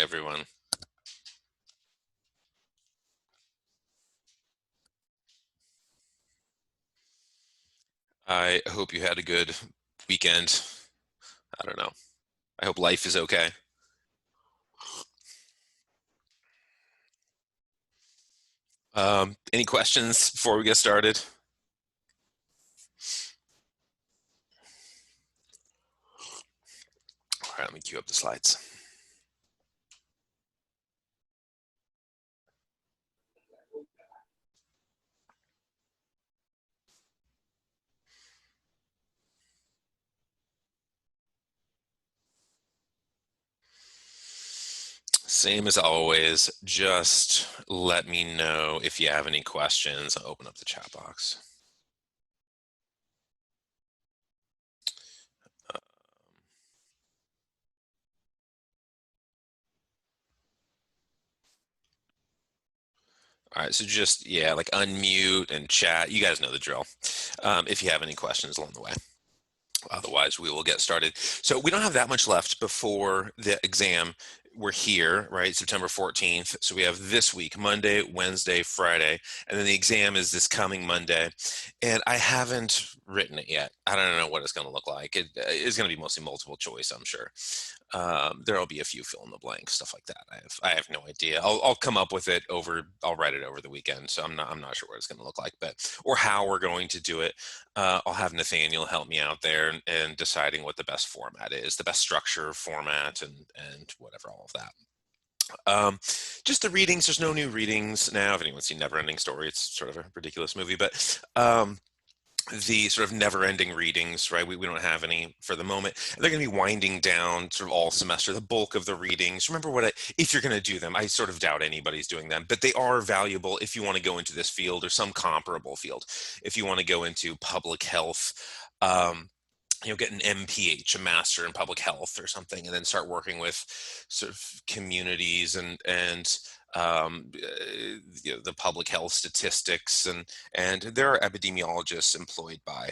everyone. I hope you had a good weekend. I don't know. I hope life is okay. Any questions before we get started? All right, let me cue up the slides. Same as always, just let me know if you have any questions. I'll open up the chat box. All right, so just, yeah, like unmute and chat. You guys know the drill. If you have any questions along the way. Otherwise, we will get started. So we don't have that much left before the exam. We're here, right? September 14th. So we have this week, Monday, Wednesday, Friday, and then the exam is this coming Monday. And I haven't written it yet. I don't know what it's going to look like. It is going to be mostly multiple choice, I'm sure. There'll be a few fill in the blank stuff like that. I have no idea. I'll come up with it I'll write it over the weekend. So I'm not sure what it's going to look like, or how we're going to do it. I'll have Nathaniel help me out there and deciding what the best format is, the best structure, format, and whatever, all of that. Just the readings. There's no new readings now. If anyone's seen Neverending Story, it's sort of a ridiculous movie, but the sort of never-ending readings, right? We don't have any for the moment. And they're going to be winding down sort of all semester, the bulk of the readings. Remember if you're going to do them, I sort of doubt anybody's doing them, but they are valuable if you want to go into this field or some comparable field. If you want to go into public health, get an MPH, a master in public health or something, and then start working with sort of communities and the public health statistics, and there are epidemiologists employed by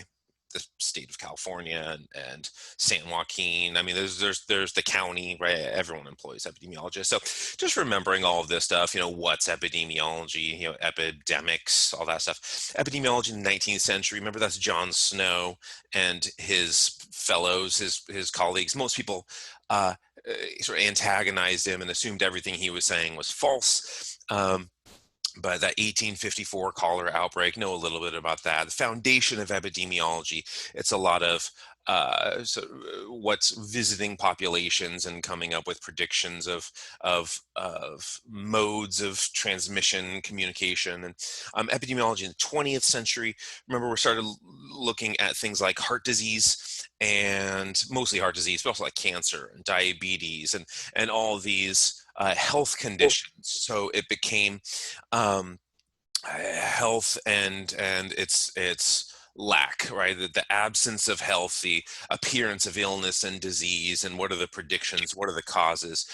the state of California and San Joaquin. I mean, there's the county, right? Everyone employs epidemiologists. So just remembering all of this stuff, what's epidemiology, epidemics, all that stuff. Epidemiology in the 19th century, remember that's John Snow and his fellows, his colleagues. Most people sort of antagonized him and assumed everything he was saying was false. But that 1854 cholera outbreak, know a little bit about that. The foundation of epidemiology, it's a lot of what's visiting populations and coming up with predictions of modes of transmission, communication, and epidemiology in the 20th century. Remember, we started looking at things like heart disease, and mostly heart disease, but also like cancer and diabetes and all these health conditions. So it became health and its lack, right? The absence of health, the appearance of illness and disease, and what are the predictions, what are the causes,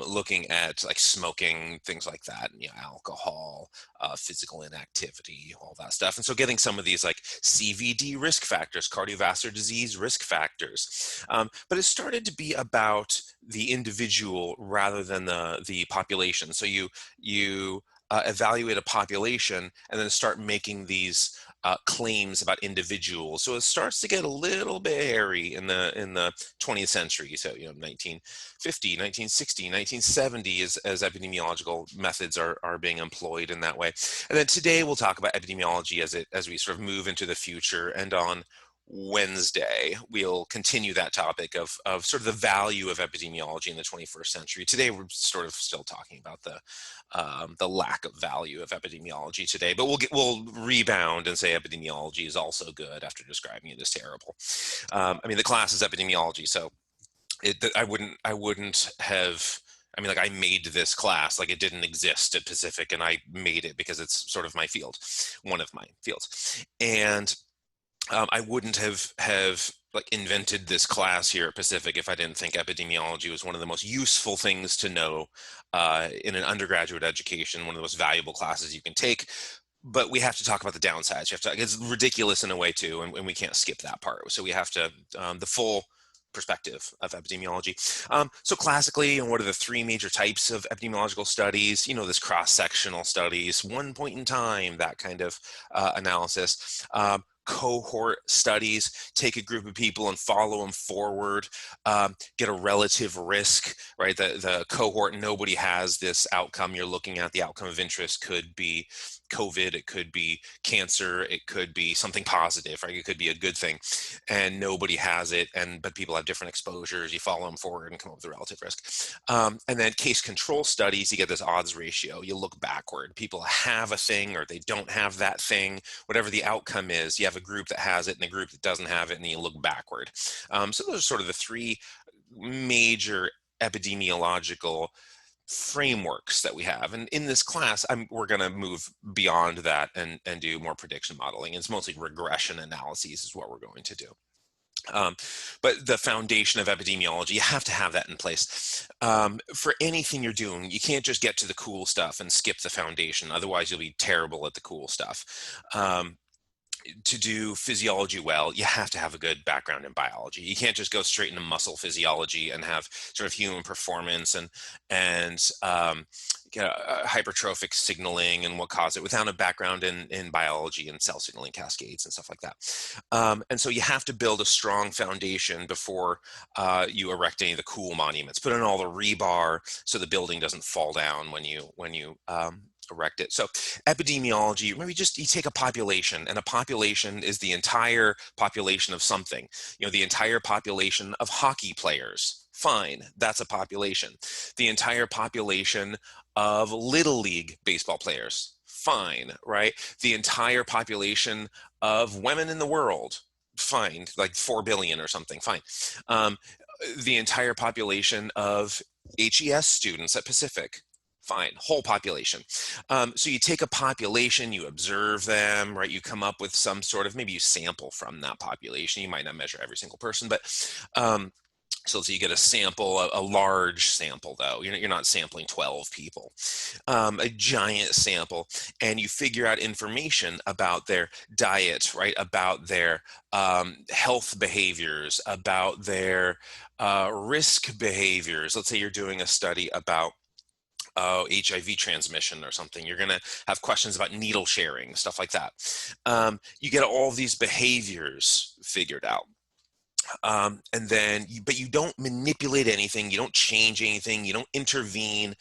looking at like smoking, things like that, and, alcohol, physical inactivity, all that stuff. And so getting some of these like CVD risk factors, cardiovascular disease risk factors. But it started to be about the individual rather than the population. So you evaluate a population and then start making these claims about individuals. So it starts to get a little bit hairy in the 20th century. So 1950, 1960, 1970 as epidemiological methods are being employed in that way. And then today we'll talk about epidemiology as we sort of move into the future, and on Wednesday, we'll continue that topic of sort of the value of epidemiology in the 21st century. Today, we're sort of still talking about the lack of value of epidemiology today, but we'll rebound and say epidemiology is also good after describing it as terrible. I mean, the class is epidemiology, so I wouldn't have. I mean, like, I made this class, like it didn't exist at Pacific, and I made it because it's sort of my field, one of my fields, and I wouldn't have like invented this class here at Pacific if I didn't think epidemiology was one of the most useful things to know in an undergraduate education, one of the most valuable classes you can take. But we have to talk about the downsides. It's ridiculous in a way too, and we can't skip that part. So we have to, the full perspective of epidemiology. So classically, and what are the three major types of epidemiological studies? This cross-sectional studies, one point in time, that kind of analysis. Cohort studies, take a group of people and follow them forward, get a relative risk, right? The cohort, nobody has this outcome you're looking at. The outcome of interest could be COVID, it could be cancer, it could be something positive, right? It could be a good thing, and nobody has it, but people have different exposures. You follow them forward and come up with a relative risk. And then case control studies, you get this odds ratio. You look backward. People have a thing or they don't have that thing. Whatever the outcome is, you have a group that has it and a group that doesn't have it, and then you look backward. So those are sort of the three major epidemiological frameworks that we have. And in this class, we're going to move beyond that and do more prediction modeling. It's mostly regression analyses is what we're going to do. But the foundation of epidemiology, you have to have that in place. For anything you're doing, you can't just get to the cool stuff and skip the foundation. Otherwise, you'll be terrible at the cool stuff. To do physiology well, you have to have a good background in biology. You can't just go straight into muscle physiology and have sort of human performance and hypertrophic signaling and what caused it without a background in biology and cell signaling cascades and stuff like that. And so you have to build a strong foundation before you erect any of the cool monuments. Put in all the rebar so the building doesn't fall down when you erect it. So epidemiology, remember, you take a population, and a population is the entire population of something. The entire population of hockey players, fine, that's a population. The entire population of Little League baseball players, fine, right? The entire population of women in the world, fine, like 4 billion or something, fine. The entire population of HES students at Pacific, fine, whole population. So you take a population, you observe them, right? You come up with some sort of, maybe you sample from that population. You might not measure every single person, but so you get a sample, a large sample though. You're not sampling 12 people, a giant sample, and you figure out information about their diet, right? About their health behaviors, about their risk behaviors. Let's say you're doing a study about HIV transmission or something. You're going to have questions about needle sharing, stuff like that. You get all these behaviors figured out. And then, but you don't manipulate anything. You don't change anything. You don't intervene.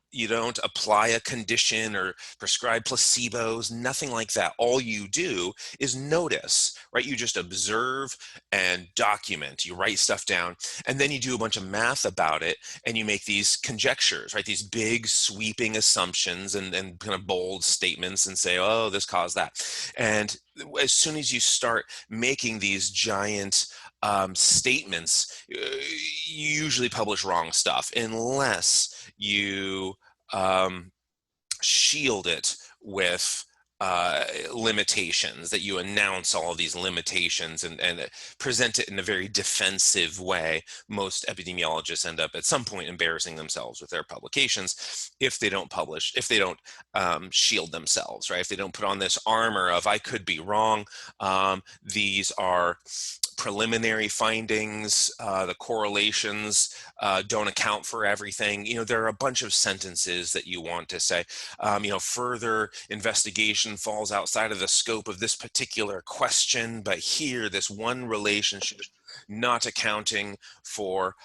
You don't apply a condition or prescribe placebos, nothing like that. All you do is notice, right? You just observe and document. You write stuff down, and then you do a bunch of math about it, and you make these conjectures, right? These big sweeping assumptions and kind of bold statements and say, oh, this caused that. And as soon as you start making these giant statements, you usually publish wrong stuff unless you shield it with limitations, that you announce all of these limitations and present it in a very defensive way. Most epidemiologists end up at some point embarrassing themselves with their publications if they don't publish, if they don't shield themselves, right? If they don't put on this armor of, I could be wrong, these are preliminary findings, the correlations don't account for everything. There are a bunch of sentences that you want to say. Further investigation falls outside of the scope of this particular question, but here, this one relationship, not accounting for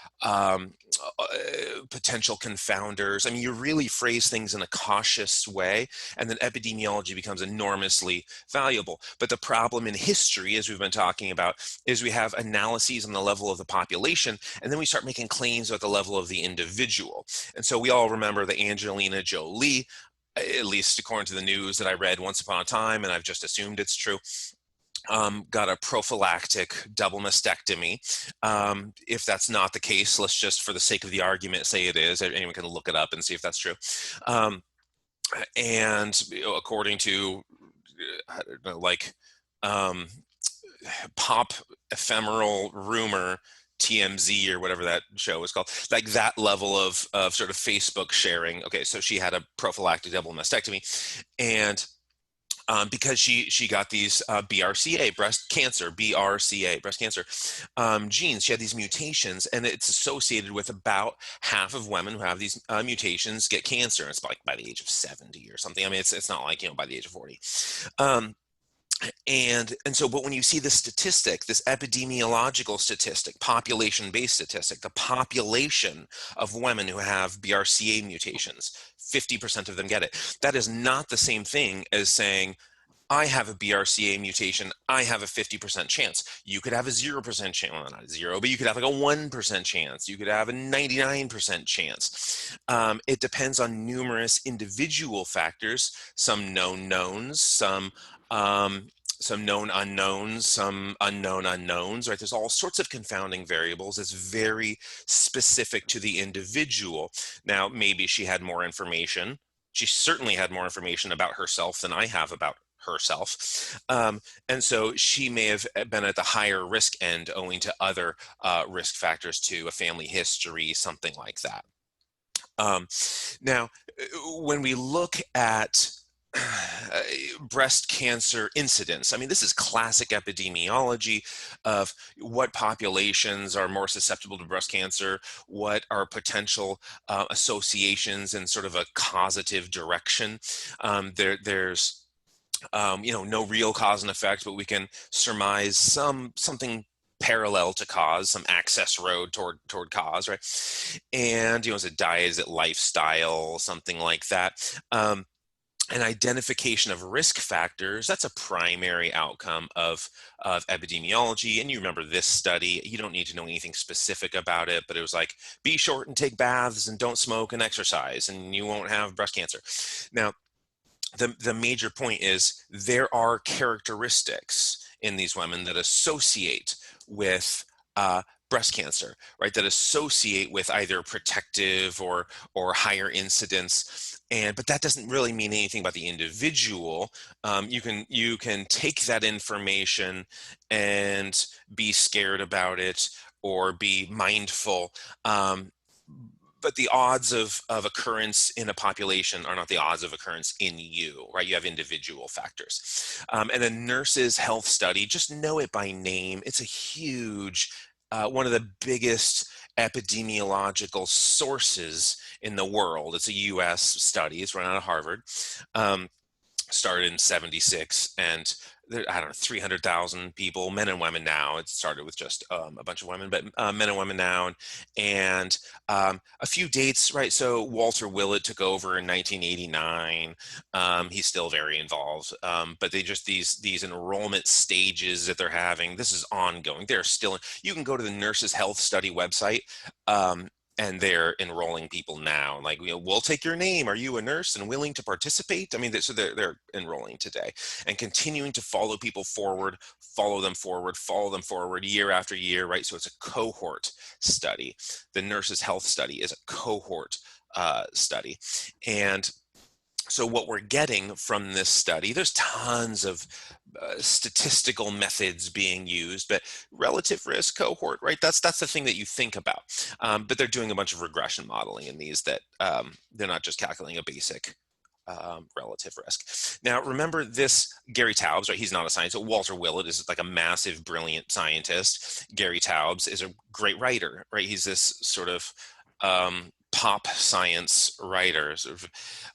potential confounders. You really phrase things in a cautious way, and then epidemiology becomes enormously valuable. But the problem in history, as we've been talking about, is we have analyses on the level of the population, and then we start making claims at the level of the individual. And so we all remember the Angelina Jolie, at least according to the news that I read once upon a time, and I've just assumed it's true, got a prophylactic double mastectomy. If that's not the case, let's just, for the sake of the argument, say it is. Anyone can look it up and see if that's true. And according to, I don't know, like pop ephemeral rumor, TMZ or whatever that show was called, like that level of sort of Facebook sharing. Okay, so she had a prophylactic double mastectomy, and because she got these BRCA, breast cancer genes. She had these mutations, and it's associated with about half of women who have these mutations get cancer. It's like by the age of 70 or something. I mean, it's not like, by the age of 40. Um, and so, but when you see this statistic, this epidemiological statistic, population-based statistic, the population of women who have BRCA mutations, 50% of them get it. That is not the same thing as saying, I have a BRCA mutation, I have a 50% chance. You could have a 0% chance, well, not a zero, but you could have like a 1% chance. You could have a 99% chance. It depends on numerous individual factors, some known knowns, some known unknowns, some unknown unknowns, right? There's all sorts of confounding variables. It's very specific to the individual. Now, maybe she had more information. She certainly had more information about herself than I have about herself. And so she may have been at the higher risk end owing to other risk factors too, a family history, something like that. Now, when we look at breast cancer incidence, I mean, this is classic epidemiology of what populations are more susceptible to breast cancer, what are potential associations in sort of a causative direction. There's no real cause and effect, but we can surmise something parallel to cause, some access road toward cause, right? And is it diet, is it lifestyle, something like that. An identification of risk factors, that's a primary outcome of epidemiology. And you remember this study, you don't need to know anything specific about it, but it was like, be short and take baths and don't smoke and exercise, and you won't have breast cancer. Now, the major point is there are characteristics in these women that associate with breast cancer, right? That associate with either protective or higher incidence, but that doesn't really mean anything about the individual. You can take that information and be scared about it or be mindful. But the odds of occurrence in a population are not the odds of occurrence in you, right? You have individual factors. And a nurse's health study, just know it by name. It's a huge, one of the biggest epidemiological sources in the world. It's a US study, it's run out of Harvard, started in 76, and I don't know, 300,000 people, men and women now. It started with just a bunch of women, but men and women now. And a few dates, right? So Walter Willett took over in 1989. He's still very involved, but they just, these enrollment stages that they're having, this is ongoing. They're still, you can go to the Nurses Health Study website, and they're enrolling people now. Like, we'll take your name. Are you a nurse and willing to participate? I mean, so they're enrolling today and continuing to follow people forward, follow them forward year after year, right? So it's a cohort study. The Nurses Health Study is a cohort study. And so what we're getting from this study, there's tons of statistical methods being used, but relative risk cohort, right? That's the thing that you think about. But they're doing a bunch of regression modeling in these that they're not just calculating a basic relative risk. Now, remember this, Gary Taubes, right? He's not a scientist. Walter Willett is like a massive, brilliant scientist. Gary Taubes is a great writer, right? He's this sort of pop science writer, sort of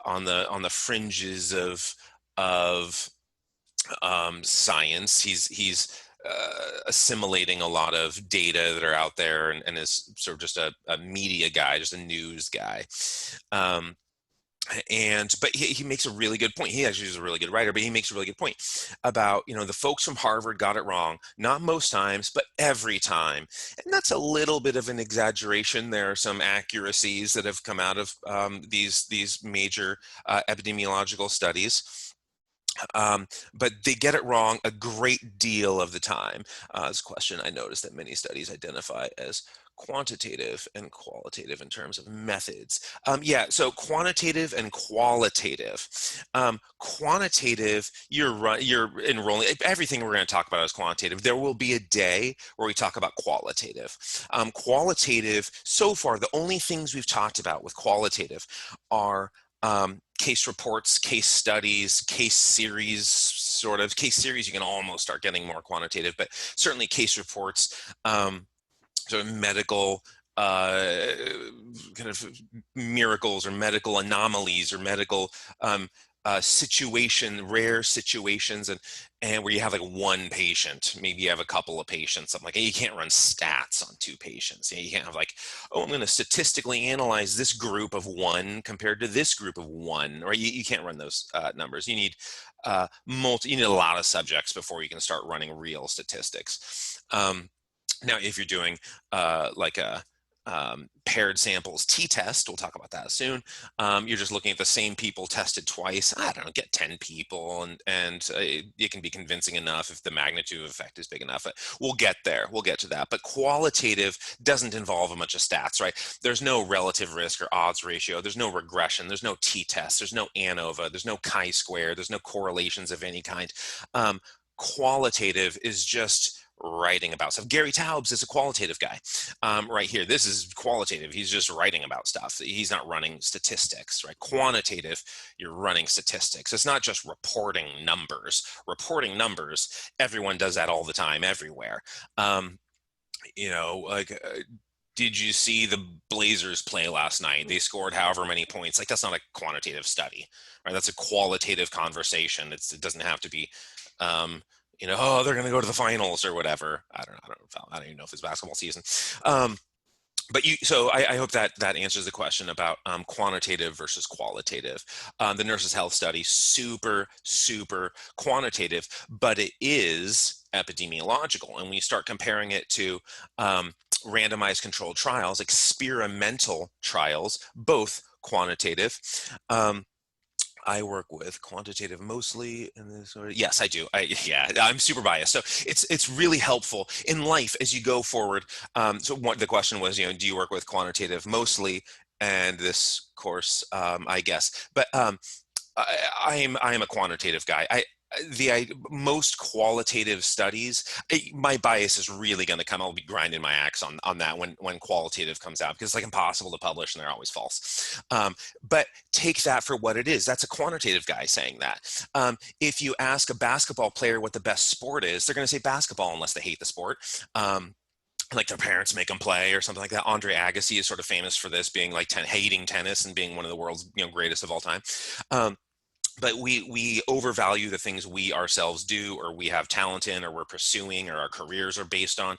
on the fringes of science. He's assimilating a lot of data that are out there, and is sort of just a media guy, just a news guy. But he makes a really good point. He actually is a really good writer, but he makes a really good point about, the folks from Harvard got it wrong, not most times, but every time. And that's a little bit of an exaggeration. There are some accuracies that have come out of these major epidemiological studies. But they get it wrong a great deal of the time. This question I noticed that many studies identify as quantitative and qualitative in terms of methods. Yeah, so quantitative and qualitative. Quantitative, you're enrolling, everything we're going to talk about is quantitative. There will be a day where we talk about qualitative. Qualitative, so far, the only things we've talked about with qualitative are case reports, case studies, case series, sort of case series, you can almost start getting more quantitative, but certainly case reports, sort of medical kind of miracles or medical anomalies or medical rare situations, and where you have like one patient, maybe you have a couple of patients, something like that. You can't run stats on two patients. You can't have like, oh, I'm going to statistically analyze this group of one compared to this group of one, or you can't run those numbers. You need you need a lot of subjects before you can start running real statistics. Now, if you're doing like a paired samples t-test, we'll talk about that soon. You're just looking at the same people tested twice. I don't know, get 10 people, and it can be convincing enough if the magnitude of effect is big enough. We'll get there. We'll get to that. But qualitative doesn't involve a bunch of stats, right? There's no relative risk or odds ratio. There's no regression. There's no t-test. There's no ANOVA. There's no chi-square. There's no correlations of any kind. Qualitative is just writing about stuff. Gary Taubes is a qualitative guy right here. This is qualitative. He's just writing about stuff. He's not running statistics, right? Quantitative, you're running statistics. It's not just reporting numbers. Reporting numbers, everyone does that all the time, everywhere. Did you see the Blazers play last night? They scored however many points. Like, that's not a quantitative study, right? That's a qualitative conversation. It doesn't have to be oh, they're going to go to the finals or whatever. I don't even know if it's basketball season. So I hope that answers the question about quantitative versus qualitative. The Nurses' Health Study, super, super quantitative, but it is epidemiological. And when you start comparing it to randomized controlled trials, experimental trials, both quantitative. I work with quantitative mostly in this. Yes, I do. I'm super biased. So it's really helpful in life as you go forward. The question was, do you work with quantitative mostly? And this course, I guess, but I am a quantitative guy. Most qualitative studies, my bias is really going to come. I'll be grinding my axe on that when qualitative comes out, because it's like impossible to publish and they're always false. But take that for what it is. That's a quantitative guy saying that. If you ask a basketball player what the best sport is, they're going to say basketball unless they hate the sport. Like their parents make them play or something like that. Andre Agassi is sort of famous for this, being like hating tennis and being one of the world's greatest of all time. But we overvalue the things we ourselves do, or we have talent in, or we're pursuing, or our careers are based on.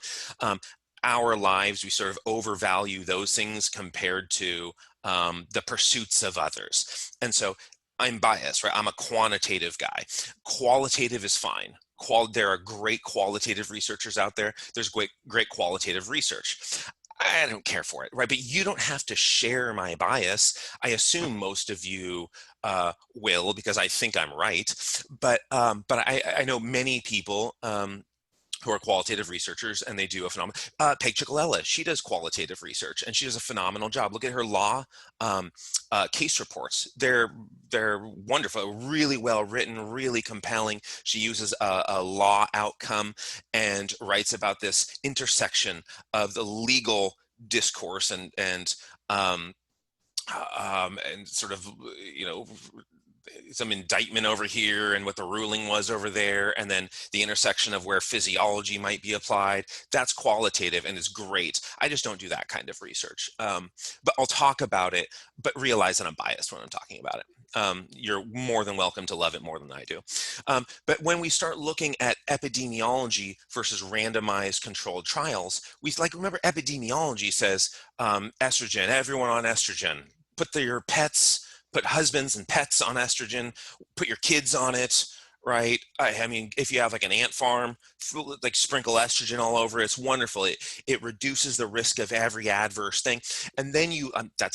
Our lives, we sort of overvalue those things compared to the pursuits of others. And so I'm biased, right? I'm a quantitative guy. Qualitative is fine. There are great qualitative researchers out there. There's great qualitative research. I don't care for it, right? But you don't have to share my bias. I assume most of you will, because I think I'm right. But I know many people who are qualitative researchers, and they do a phenomenal. Peg Cicolella, she does qualitative research, and she does a phenomenal job. Look at her law case reports. They're wonderful, really well written, really compelling. She uses a law outcome and writes about this intersection of the legal discourse and sort of some indictment over here and what the ruling was over there, and then the intersection of where physiology might be applied. That's qualitative and it's great. I just don't do that kind of research. But I'll talk about it, but realize that I'm biased when I'm talking about it. You're more than welcome to love it more than I do. But when we start looking at epidemiology versus randomized controlled trials, remember epidemiology says estrogen, everyone on estrogen, put your pets, put husbands and pets on estrogen, put your kids on it, right? I mean, if you have like an ant farm, like sprinkle estrogen all over, it's wonderful. It reduces the risk of every adverse thing. And then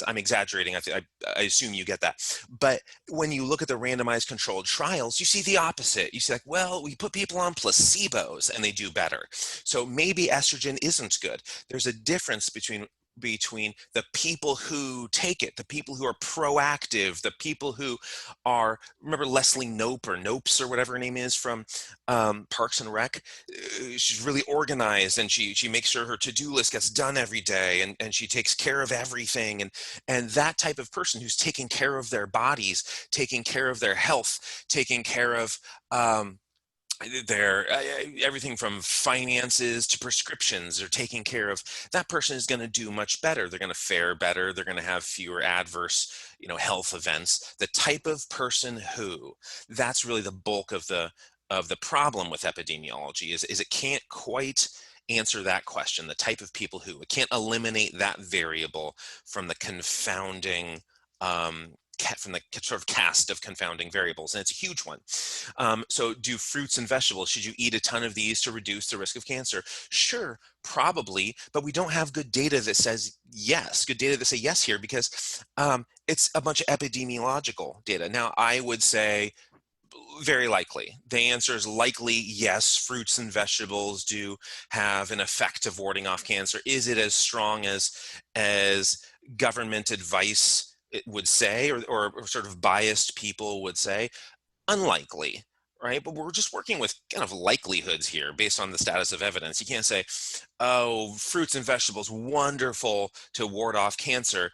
I'm exaggerating. I assume you get that. But when you look at the randomized controlled trials, you see the opposite. You see like, well, we put people on placebos and they do better. So maybe estrogen isn't good. There's a difference between between the people who take it, the people who are proactive, the people who are, remember Leslie Knope or Nopes or whatever her name is from Parks and Rec? She's really organized, and she makes sure her to-do list gets done every day, and she takes care of everything. And that type of person who's taking care of their bodies, taking care of their health, taking care of their everything from finances to prescriptions, or taking care of, that person is going to do much better. They're going to fare better. They're going to have fewer adverse, health events. The type of person who, that's really the bulk of the problem with epidemiology, is it can't quite answer that question, the type of people who. It can't eliminate that variable from the confounding from the sort of cast of confounding variables, and it's a huge one. So do fruits and vegetables, should you eat a ton of these to reduce the risk of cancer? Sure, probably, but we don't have good data that says yes, good data that say yes here, because it's a bunch of epidemiological data. Now, I would say very likely. The answer is likely yes, fruits and vegetables do have an effect of warding off cancer. Is it as strong as government advice it would say, or sort of biased people would say? Unlikely, right? But we're just working with kind of likelihoods here based on the status of evidence. You can't say, oh, fruits and vegetables, wonderful to ward off cancer,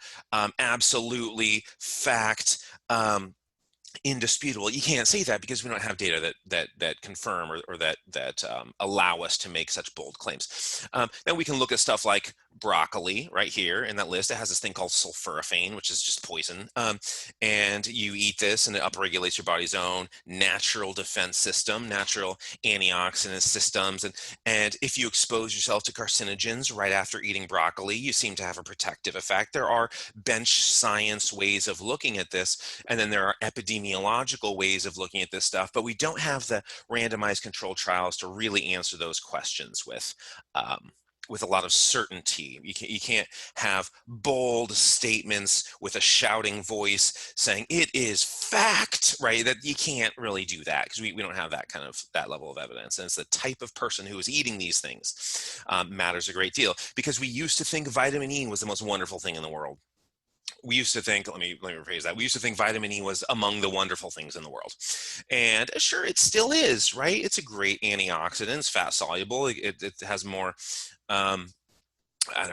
absolutely fact, indisputable. You can't say that because we don't have data that confirm or that allow us to make such bold claims. Then we can look at stuff like broccoli right here in that list. It has this thing called sulforaphane, which is just poison. And you eat this and it upregulates your body's own natural defense system, natural antioxidant systems. And if you expose yourself to carcinogens right after eating broccoli, you seem to have a protective effect. There are bench science ways of looking at this, and then there are epidemiological ways of looking at this stuff, but we don't have the randomized controlled trials to really answer those questions with a lot of certainty. You can't have bold statements with a shouting voice saying it is fact, right? That you can't really do that because we don't have that level of evidence. And it's the type of person who is eating these things matters a great deal, because we used to think vitamin E was the most wonderful thing in the world. We used to think, let me rephrase that. We used to think vitamin E was among the wonderful things in the world. And sure, it still is, right? It's a great antioxidant, it's fat soluble. It has more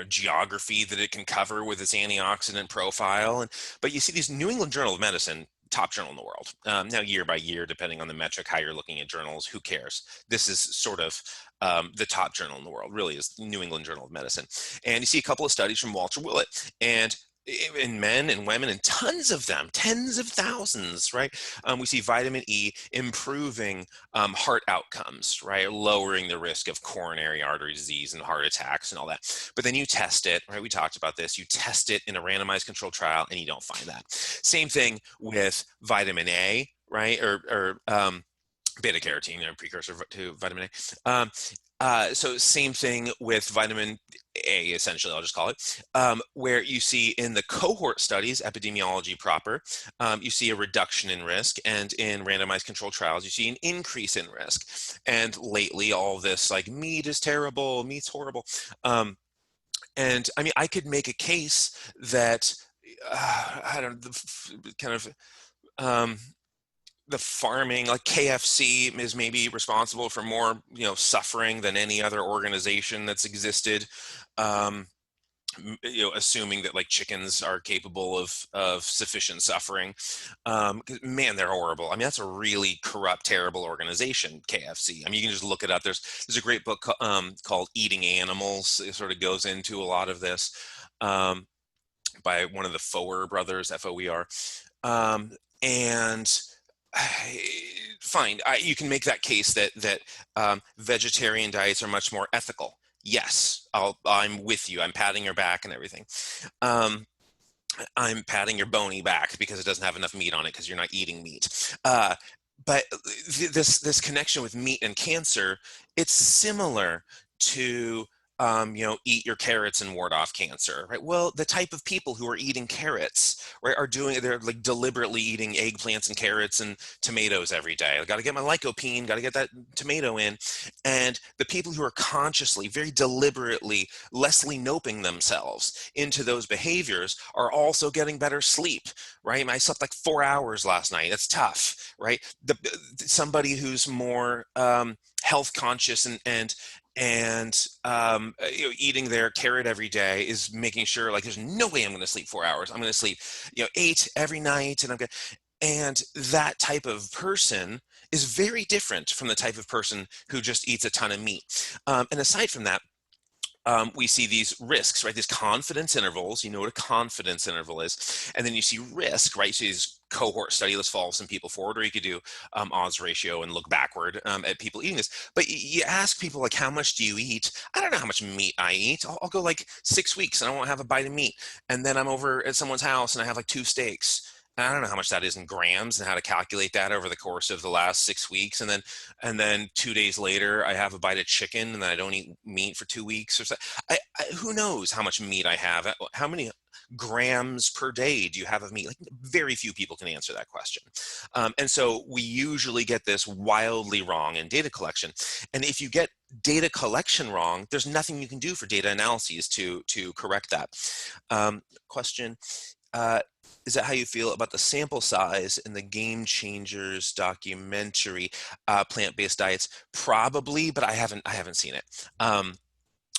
geography that it can cover with its antioxidant profile. But you see these New England Journal of Medicine, top journal in the world. Now, year by year, depending on the metric, how you're looking at journals, who cares? This is sort of the top journal in the world, really, is New England Journal of Medicine. And you see a couple of studies from Walter Willett, and in men and women, and tons of them, tens of thousands, right? We see vitamin E improving heart outcomes, right? Lowering the risk of coronary artery disease and heart attacks and all that. But then you test it, right? We talked about this. You test it in a randomized controlled trial and you don't find that. Same thing with vitamin A, right? Or beta carotene, a precursor to vitamin A. So same thing with vitamin A, essentially, I'll just call it, where you see in the cohort studies, epidemiology proper, you see a reduction in risk, and in randomized controlled trials, you see an increase in risk. And lately, all this like meat is terrible, meat's horrible. And I mean, I could make a case that, I don't know, kind of, the farming, like KFC is maybe responsible for more, suffering than any other organization that's existed. Assuming that like chickens are capable of sufficient suffering. Man, they're horrible. I mean, that's a really corrupt, terrible organization, KFC. I mean, you can just look it up. There's a great book called Eating Animals. It sort of goes into a lot of this by one of the Foer brothers, Foer. And fine, you can make that case that vegetarian diets are much more ethical. Yes, I'm with you. I'm patting your back and everything. I'm patting your bony back because it doesn't have enough meat on it because you're not eating meat. But this connection with meat and cancer, it's similar to eat your carrots and ward off cancer, right? Well, the type of people who are eating carrots, right, they're like deliberately eating eggplants and carrots and tomatoes every day. I got to get my lycopene, got to get that tomato in. And the people who are consciously, very deliberately, Leslie Noping themselves into those behaviors are also getting better sleep, right? I slept like 4 hours last night. That's tough, right? Somebody who's more health conscious and eating their carrot every day is making sure like there's no way I'm going to sleep 4 hours. I'm going to sleep 8 every night, and I'm going and that type of person is very different from the type of person who just eats a ton of meat. And aside from that, we see these risks, right? These confidence intervals. You know what a confidence interval is, and then you see risk, right? So these cohort study. Let's follow some people forward, or you could do odds ratio and look backward at people eating this. But you ask people like, how much do you eat? I don't know how much meat I eat. I'll go like 6 weeks and I won't have a bite of meat, and then I'm over at someone's house and I have like 2 steaks. I don't know how much that is in grams and how to calculate that over the course of the last 6 weeks. And then 2 days later, I have a bite of chicken and then I don't eat meat for 2 weeks or so. Who knows how much meat I have? How many grams per day do you have of meat? Like very few people can answer that question. And so we usually get this wildly wrong in data collection. And if you get data collection wrong, there's nothing you can do for data analyses to correct that. Question. Is that how you feel about the sample size in the Game Changers documentary, plant-based diets? Probably, but I haven't seen it.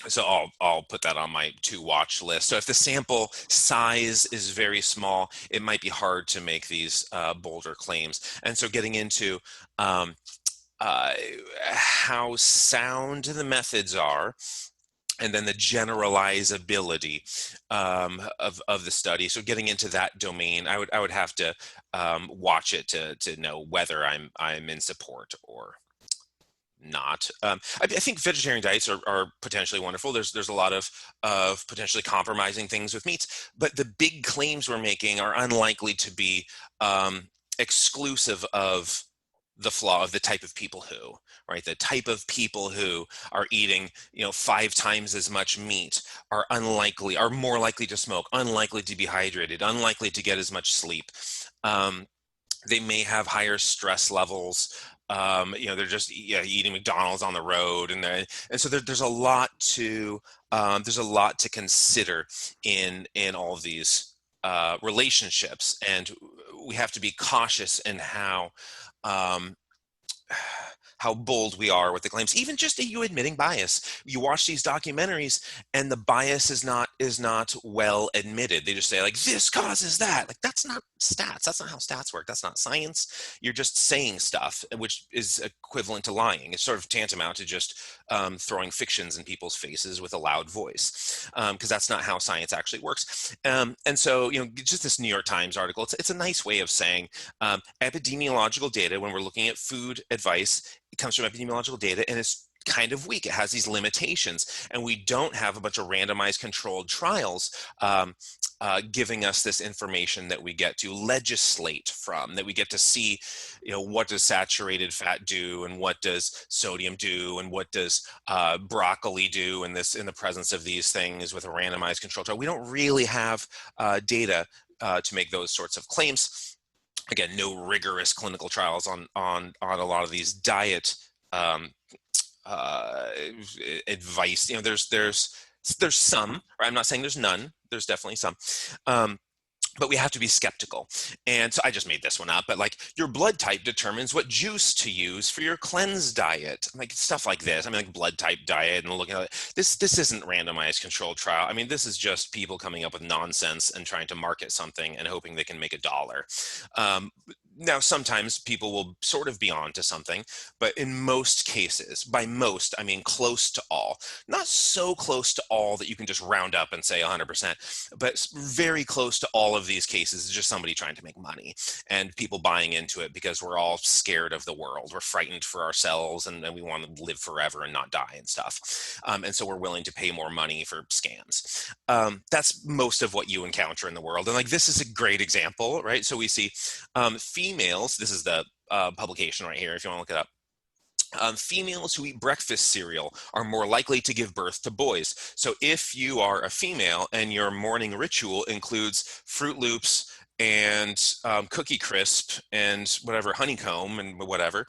So I'll put that on my to watch list. So if the sample size is very small, it might be hard to make these bolder claims. And so getting into how sound the methods are, and then the generalizability of the study. So getting into that domain, I would have to watch it to know whether I'm in support or not. I think vegetarian diets are potentially wonderful. There's a lot of potentially compromising things with meats, but the big claims we're making are unlikely to be exclusive of the flaw of the type of people who, right? The type of people who are eating, 5 times as much meat are more likely to smoke, unlikely to be hydrated, unlikely to get as much sleep. They may have higher stress levels. They're just eating McDonald's on the road, and so there's a lot to consider in all of these relationships, and we have to be cautious in how bold we are with the claims. Even just you admitting bias. You watch these documentaries and the bias is not well admitted. They just say like, this causes that. Like, that's not stats. That's not how stats work. That's not science. You're just saying stuff, which is equivalent to lying. It's sort of tantamount to just throwing fictions in people's faces with a loud voice, because that's not how science actually works. And so, just this New York Times article, it's a nice way of saying epidemiological data, when we're looking at food advice, it comes from epidemiological data, and it's kind of weak. It has these limitations, and we don't have a bunch of randomized controlled trials giving us this information that we get to legislate from, that we get to see, what does saturated fat do, and what does sodium do, and what does broccoli do in the presence of these things with a randomized controlled trial. We don't really have data to make those sorts of claims. Again, no rigorous clinical trials on a lot of these diet advice. There's some, right? I'm not saying there's none. There's definitely some. But we have to be skeptical. And so I just made this one up, but like, your blood type determines what juice to use for your cleanse diet. Like stuff like this. I mean, like blood type diet and looking at it. This isn't randomized controlled trial. I mean, this is just people coming up with nonsense and trying to market something and hoping they can make a dollar. Now, sometimes people will sort of be on to something, but in most cases, by most, I mean close to all. Not so close to all that you can just round up and say 100%, but very close to all of these cases is just somebody trying to make money and people buying into it because we're all scared of the world. We're frightened for ourselves, and we want to live forever and not die and stuff. And so we're willing to pay more money for scams. That's most of what you encounter in the world. And like, this is a great example, right? So we see females, this is the publication right here, if you want to look it up. Females who eat breakfast cereal are more likely to give birth to boys. So if you are a female and your morning ritual includes Fruit Loops and Cookie Crisp and whatever, honeycomb and whatever,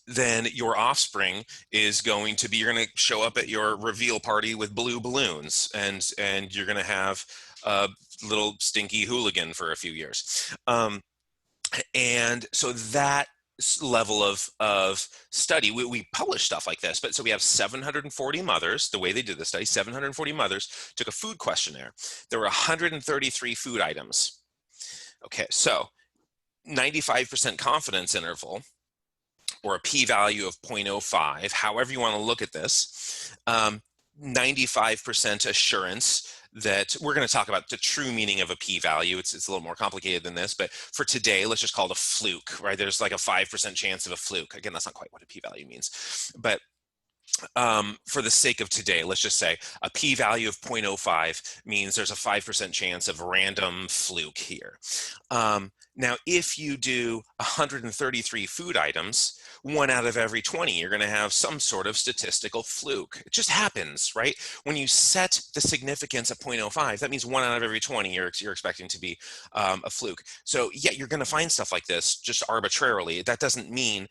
then your offspring is going to be, you're going to show up at your reveal party with blue balloons, and you're going to have a little stinky hooligan for a few years. And so that level of study, we publish stuff like this, but so we have 740 mothers. The way they did the study, 740 mothers took a food questionnaire. There were 133 food items. Okay, so 95% confidence interval, or a p-value of 0.05, however you want to look at this, 95% assurance that we're going to talk about the true meaning of a p-value. It's a little more complicated than this, but for today, let's just call it a fluke, right? There's like a 5% chance of a fluke. Again, that's not quite what a p-value means, but for the sake of today, let's just say a p-value of 0.05 means there's a 5% chance of random fluke here. Now, if you do 133 food items, 1 out of every 20, you're going to have some sort of statistical fluke. It just happens, right? When you set the significance at 0.05, that means 1 out of every 20 you're expecting to be a fluke. So yeah, you're going to find stuff like this just arbitrarily. That doesn't mean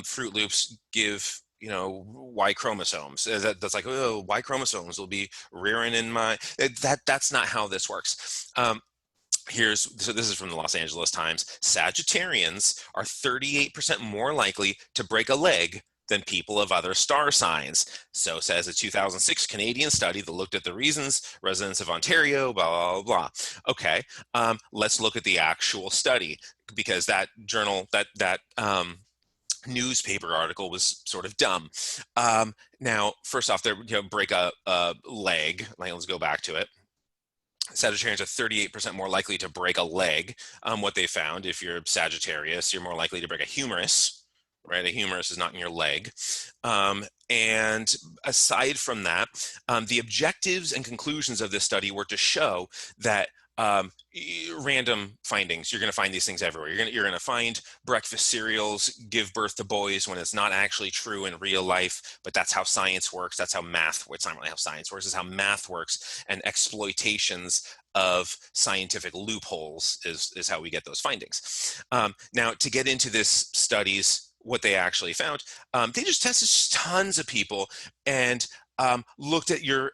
Fruit Loops give Y chromosomes. That's like, oh, Y chromosomes will be rearing in my, that's not how this works. So this is from the Los Angeles Times. Sagittarians are 38% more likely to break a leg than people of other star signs. So says a 2006 Canadian study that looked at the reasons residents of Ontario, blah, blah, blah. Okay, let's look at the actual study, because that journal, that newspaper article was sort of dumb. Now, first off, break a leg. Let's go back to it. Sagittarians are 38% more likely to break a leg. What they found, if you're Sagittarius, you're more likely to break a humerus, right? A humerus is not in your leg. And aside from that, the objectives and conclusions of this study were to show that random findings. You're going to find these things everywhere. You're going to find breakfast cereals give birth to boys when it's not actually true in real life, but that's how science works. That's how math. It's not really how science works. It's how math works, and exploitations of scientific loopholes is how we get those findings. Now, to get into this study's what they actually found, they just tested tons of people and looked at your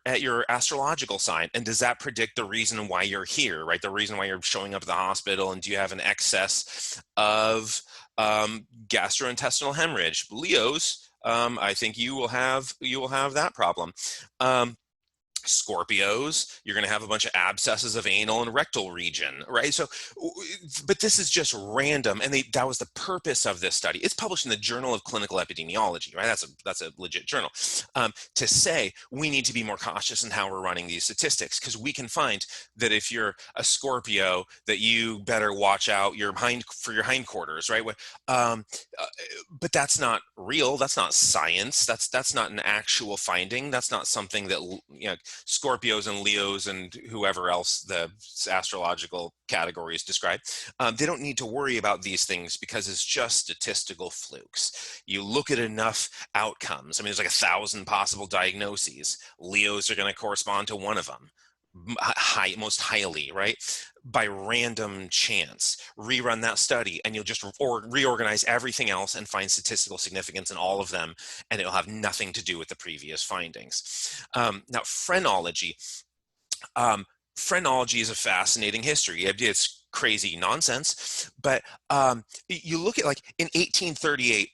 astrological sign, and does that predict the reason why you're here, right? The reason why you're showing up at the hospital, and do you have an excess of gastrointestinal hemorrhage? Leos, I think you will have that problem. Scorpios, you're going to have a bunch of abscesses of anal and rectal region, right? So, but this is just random, and that was the purpose of this study. It's published in the Journal of Clinical Epidemiology, right? That's a legit journal. To say we need to be more cautious in how we're running these statistics, because we can find that if you're a Scorpio, that you better watch out for your hindquarters, right? But that's not real. That's not science. That's not an actual finding. That's not something that Scorpios and Leos and whoever else the astrological categories describe, they don't need to worry about these things, because it's just statistical flukes. You look at enough outcomes. I mean, there's like 1,000 possible diagnoses. Leos are going to correspond to one of them, most highly, right? By random chance, rerun that study, and you'll just reorganize everything else and find statistical significance in all of them, and it'll have nothing to do with the previous findings. Now, phrenology. Phrenology is a fascinating history. It's crazy nonsense, but you look at, like, in 1838,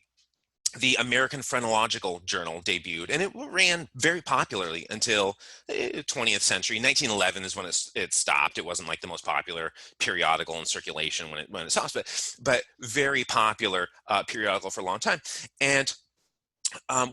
the American Phrenological Journal debuted, and it ran very popularly until the 20th century. 1911 is when it stopped. It wasn't like the most popular periodical in circulation when it stopped, but very popular periodical for a long time. And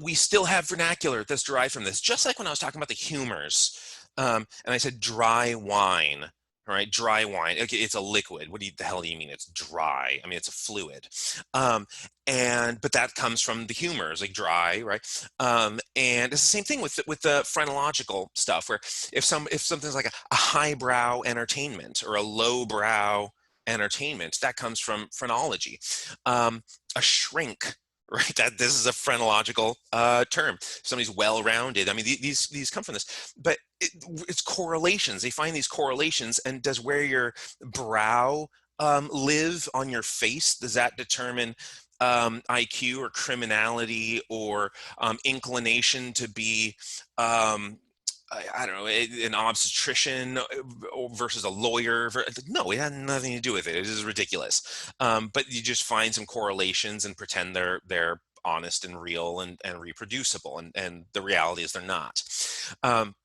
we still have vernacular that's derived from this, just like when I was talking about the humors. And I said dry wine. All right, dry wine. Okay, it's a liquid. What the hell do you mean it's dry? I mean, it's a fluid. But that comes from the humors, like dry, right? And it's the same thing with the phrenological stuff, where if something's like a highbrow entertainment or a lowbrow entertainment, that comes from phrenology. A shrink right? That this is a phrenological term. Somebody's well-rounded. I mean, these come from this, but it's correlations. They find these correlations, and does where your brow live on your face, does that determine IQ or criminality or inclination to be I don't know, an obstetrician versus a lawyer? No, it had nothing to do with it. It is ridiculous. But you just find some correlations and pretend they're honest and real and reproducible. And the reality is they're not. Um,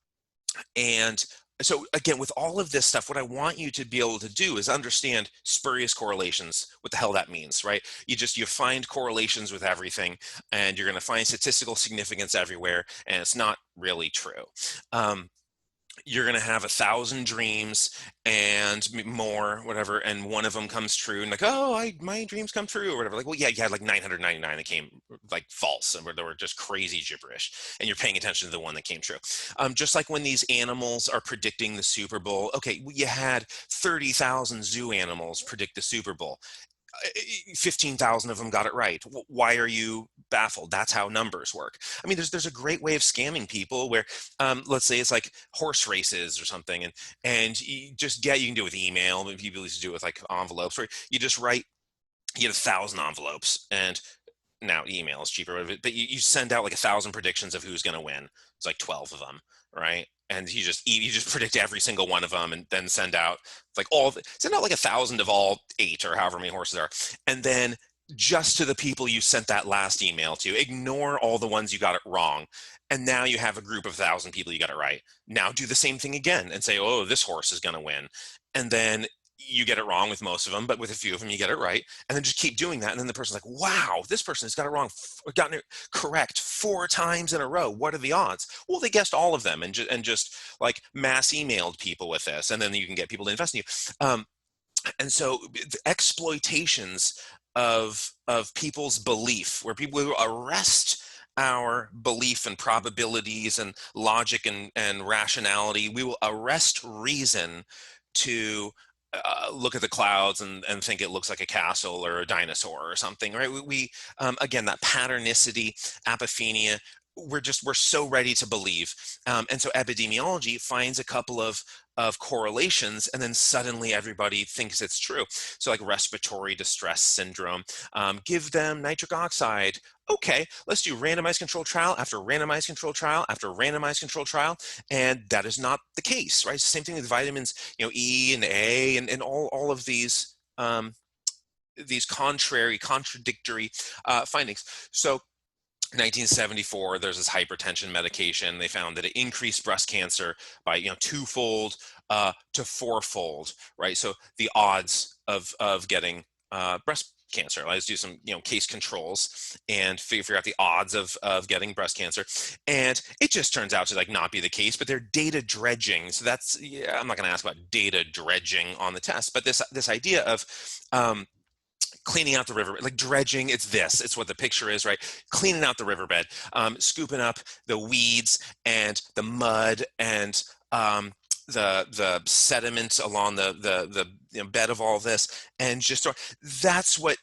and so again, with all of this stuff, what I want you to be able to do is understand spurious correlations, what the hell that means, right? You find correlations with everything, and you're going to find statistical significance everywhere, and it's not really true. Um, you're going to have 1,000 dreams and more, whatever, and one of them comes true, and like, oh, my dreams come true, or whatever. Like, well, yeah, you had like 999 that came like false, and they were just crazy gibberish, and you're paying attention to the one that came true. Just like when these animals are predicting the Super Bowl, okay, you had 30,000 zoo animals predict the Super Bowl. 15,000 of them got it right. Why are you baffled? That's how numbers work. I mean, there's a great way of scamming people where, let's say it's like horse races or something, and you can do it with email. People used to do it with like envelopes, where you just write, you get 1,000 envelopes, and now email is cheaper, but you send out like 1,000 predictions of who's going to win. It's like 12 of them, right? And you just predict every single one of them, and then send out like send out like 1,000 of all 8 or however many horses there are, and then just to the people you sent that last email to, ignore all the ones you got it wrong, and now you have a group of 1,000 people you got it right. Now do the same thing again and say, oh, this horse is going to win, and then you get it wrong with most of them, but with a few of them you get it right, and then just keep doing that. And then the person's like, wow, this person has got it wrong, gotten it correct 4 times in a row. What are the odds? Well, they guessed all of them, and just like mass emailed people with this, and then you can get people to invest in you. And so the exploitations of people's belief, where people will arrest our belief and probabilities and logic and rationality, we will arrest reason to look at the clouds and think it looks like a castle or a dinosaur or something, right? Again, that patternicity, apophenia, we're so ready to believe. And so epidemiology finds a couple of correlations, and then suddenly everybody thinks it's true. So like respiratory distress syndrome, give them nitric oxide. Okay, let's do randomized control trial after randomized control trial after randomized control trial, and that is not the case, right? It's the same thing with vitamins, E and A, and all of these contradictory findings. So 1974, there's this hypertension medication. They found that it increased breast cancer by twofold to fourfold, right? So the odds of getting breast cancer. Let's do some case controls and figure out the odds of getting breast cancer, and it just turns out to like not be the case. But they're data dredging, so that's I'm not going to ask about data dredging on the test, but this idea of cleaning out the river, like dredging, it's what the picture is, right? Cleaning out the riverbed, scooping up the weeds and the mud and the sediments along the bed of all this, and that's what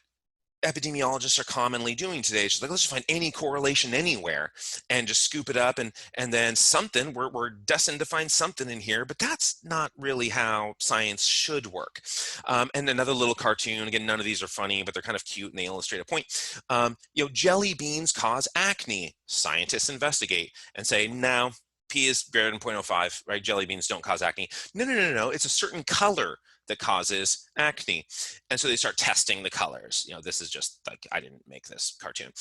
epidemiologists are commonly doing today. It's just like, let's just find any correlation anywhere and just scoop it up, and then something, we're destined to find something in here, but that's not really how science should work. And another little cartoon, again, none of these are funny, but they're kind of cute and they illustrate a point. Jelly beans cause acne. Scientists investigate and say, no, P is greater than 0.05, right? Jelly beans don't cause acne. No. It's a certain color that causes acne. And so they start testing the colors. This is just like, I didn't make this cartoon.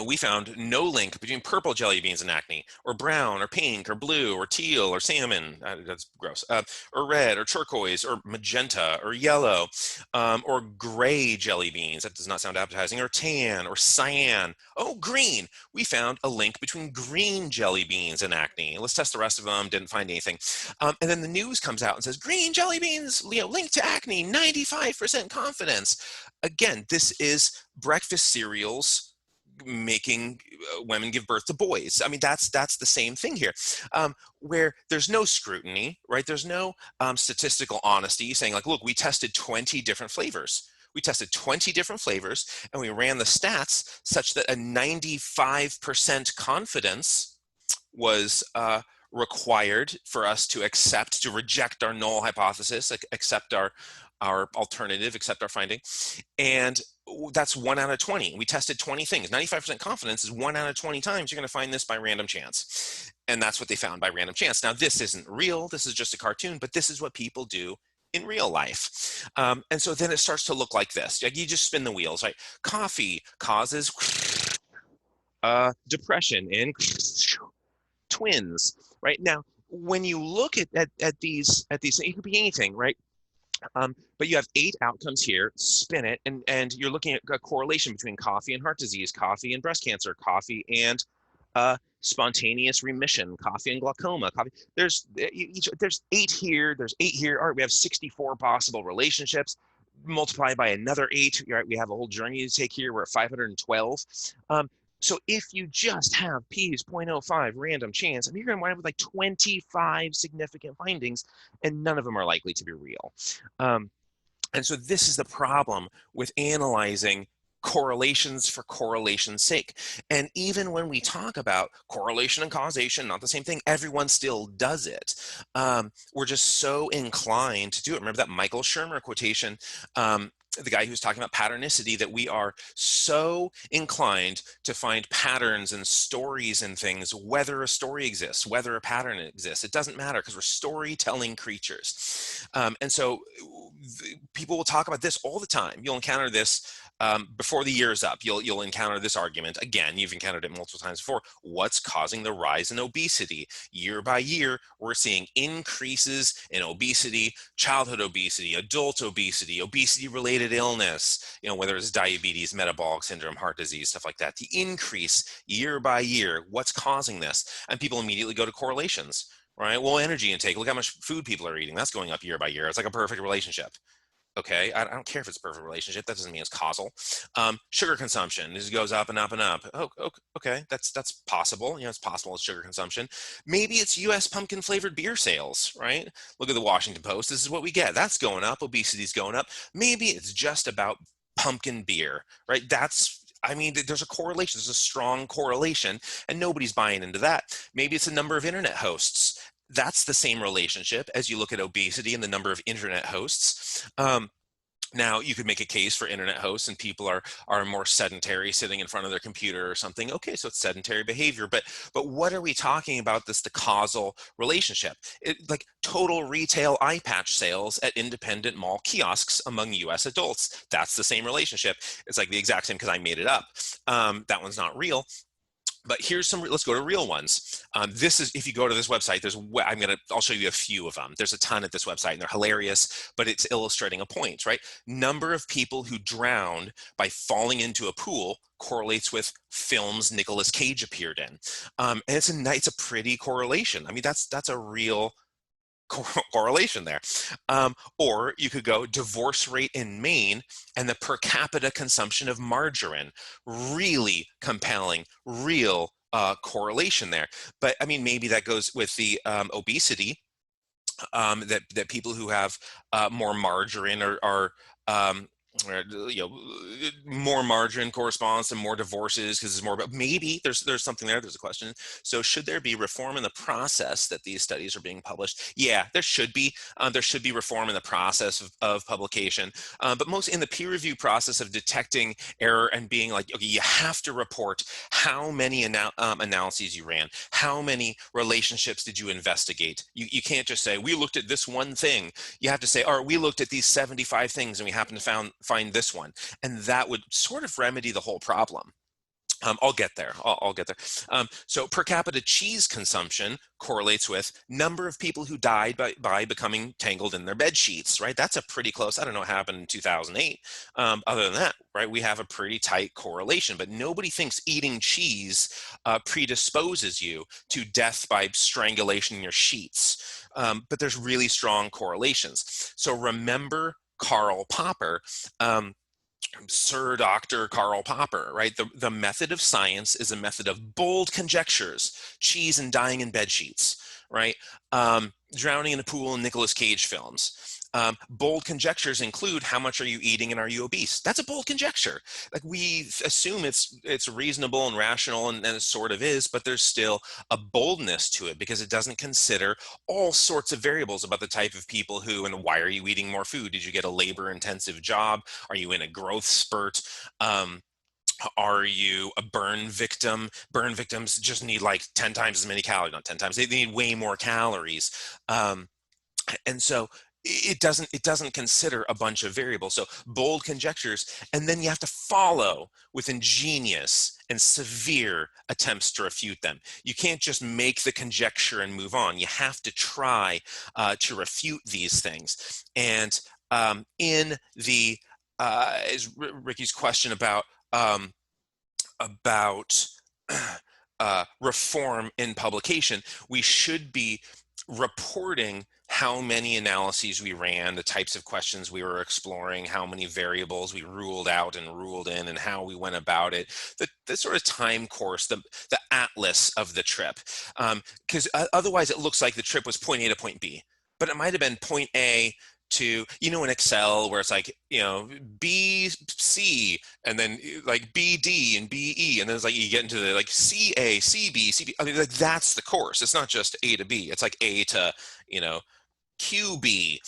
We found no link between purple jelly beans and acne, or brown, or pink, or blue, or teal, or salmon, that's gross, or red, or turquoise, or magenta, or yellow, or gray jelly beans, that does not sound appetizing, or tan, or cyan. Oh, green, we found a link between green jelly beans and acne. Let's test the rest of them, didn't find anything. And then the news comes out and says, green jelly beans, linked to acne, 95% confidence. Again, this is breakfast cereals making women give birth to boys. I mean, that's the same thing here, where there's no scrutiny, right? There's no statistical honesty saying like, look, we tested 20 different flavors. We tested 20 different flavors, and we ran the stats such that a 95% confidence was required for us to accept, to reject our null hypothesis, accept our alternative, accept our finding. And that's 1 out of 20. We tested 20 things. 95% confidence is 1 out of 20 times you're going to find this by random chance. And that's what they found by random chance. Now, this isn't real. This is just a cartoon, but this is what people do in real life. And so then it starts to look like this. Like you just spin the wheels, right? Coffee causes depression in twins, right? Now, when you look at these, it could be anything, right? But you have 8 outcomes here, spin it, and you're looking at a correlation between coffee and heart disease, coffee and breast cancer, coffee and spontaneous remission, coffee and glaucoma, coffee. There's 8 here, there's 8 here. All right, we have 64 possible relationships. Multiply by another 8, right? We have a whole journey to take here. We're at 512. So if you just have p is 0.05 random chance, I mean, you're going to wind up with like 25 significant findings, and none of them are likely to be real. And so this is the problem with analyzing correlations for correlation's sake. And even when we talk about correlation and causation, not the same thing, everyone still does it. We're just so inclined to do it. Remember that Michael Shermer quotation, the guy who's talking about patternicity, that we are so inclined to find patterns and stories and things, whether a story exists, whether a pattern exists. It doesn't matter because we're storytelling creatures. And so people will talk about this all the time. You'll encounter this before the year is up. You'll encounter this argument. Again, you've encountered it multiple times before. What's causing the rise in obesity? Year by year, we're seeing increases in obesity, childhood obesity, adult obesity, obesity-related illness, whether it's diabetes, metabolic syndrome, heart disease, stuff like that. The increase year by year, what's causing this? And people immediately go to correlations, right? Well, energy intake, look how much food people are eating. That's going up year by year. It's like a perfect relationship. Okay, I don't care if it's a perfect relationship. That doesn't mean it's causal. Sugar consumption, this goes up and up and up. Oh, okay, that's possible. It's possible it's sugar consumption. Maybe it's U.S. pumpkin flavored beer sales, right? Look at the Washington Post. This is what we get. That's going up. Obesity's going up. Maybe it's just about pumpkin beer, right? There's a correlation. There's a strong correlation, and nobody's buying into that. Maybe it's the number of internet hosts. That's the same relationship as you look at obesity and the number of internet hosts. Now, you could make a case for internet hosts and people are more sedentary, sitting in front of their computer or something. Okay, so it's sedentary behavior, but what are we talking about? The causal relationship. Like total retail eye patch sales at independent mall kiosks among U.S. adults. That's the same relationship. It's like the exact same because I made it up. That one's not real. But here's let's go to real ones. This is, if you go to this website, I'll show you a few of them. There's a ton at this website and they're hilarious, but it's illustrating a point, right? Number of people who drowned by falling into a pool correlates with films Nicolas Cage appeared in. And it's a pretty correlation. I mean, that's a real correlation there. Or you could go divorce rate in Maine and the per capita consumption of margarine. Really compelling, real correlation there. But I mean, maybe that goes with the obesity, that people who have more margarine are more margin corresponds to more divorces because it's more about, maybe there's something there. There's a question. So should there be reform in the process that these studies are being published? Yeah, there should be reform in the process of publication, but most in the peer review process of detecting error and being like, okay, you have to report how many analyses you ran, how many relationships did you investigate. You can't just say we looked at this one thing. You have to say, all right, we looked at these 75 things and we happened to find this one, and that would sort of remedy the whole problem. I'll get there. I'll get there. So per capita cheese consumption correlates with number of people who died by becoming tangled in their bed sheets, right? That's a pretty close, I don't know what happened in 2008. Other than that, right, we have a pretty tight correlation, but nobody thinks eating cheese predisposes you to death by strangulation in your sheets. But there's really strong correlations. So remember Karl Popper, Sir Dr. Karl Popper, right? The method of science is a method of bold conjectures, cheese and dying in bed sheets, right? Drowning in a pool in Nicolas Cage films. Bold conjectures include how much are you eating and are you obese? That's a bold conjecture. Like we assume it's reasonable and rational, and it sort of is, but there's still a boldness to it because it doesn't consider all sorts of variables about the type of people who and why are you eating more food? Did you get a labor intensive job? Are you in a growth spurt? Are you a burn victim? Burn victims just need like 10 times as many calories, not 10 times, they need way more calories. And so it doesn't consider a bunch of variables. So bold conjectures, and then you have to follow with ingenious and severe attempts to refute them. You can't just make the conjecture and move on. You have to try to refute these things. And in the is Ricky's question um, about reform in publication, we should be reporting how many analyses we ran, the types of questions we were exploring, how many variables we ruled out and ruled in, and how we went about it. The sort of time course, the atlas of the trip. Because otherwise it looks like the trip was point A to point B, but it might have been point A to, in Excel where it's like, BC and then like BD and BE. And then it's like you get into the like CA, CB, CB. I mean, like that's the course. It's not just A to B. It's like A to, QB.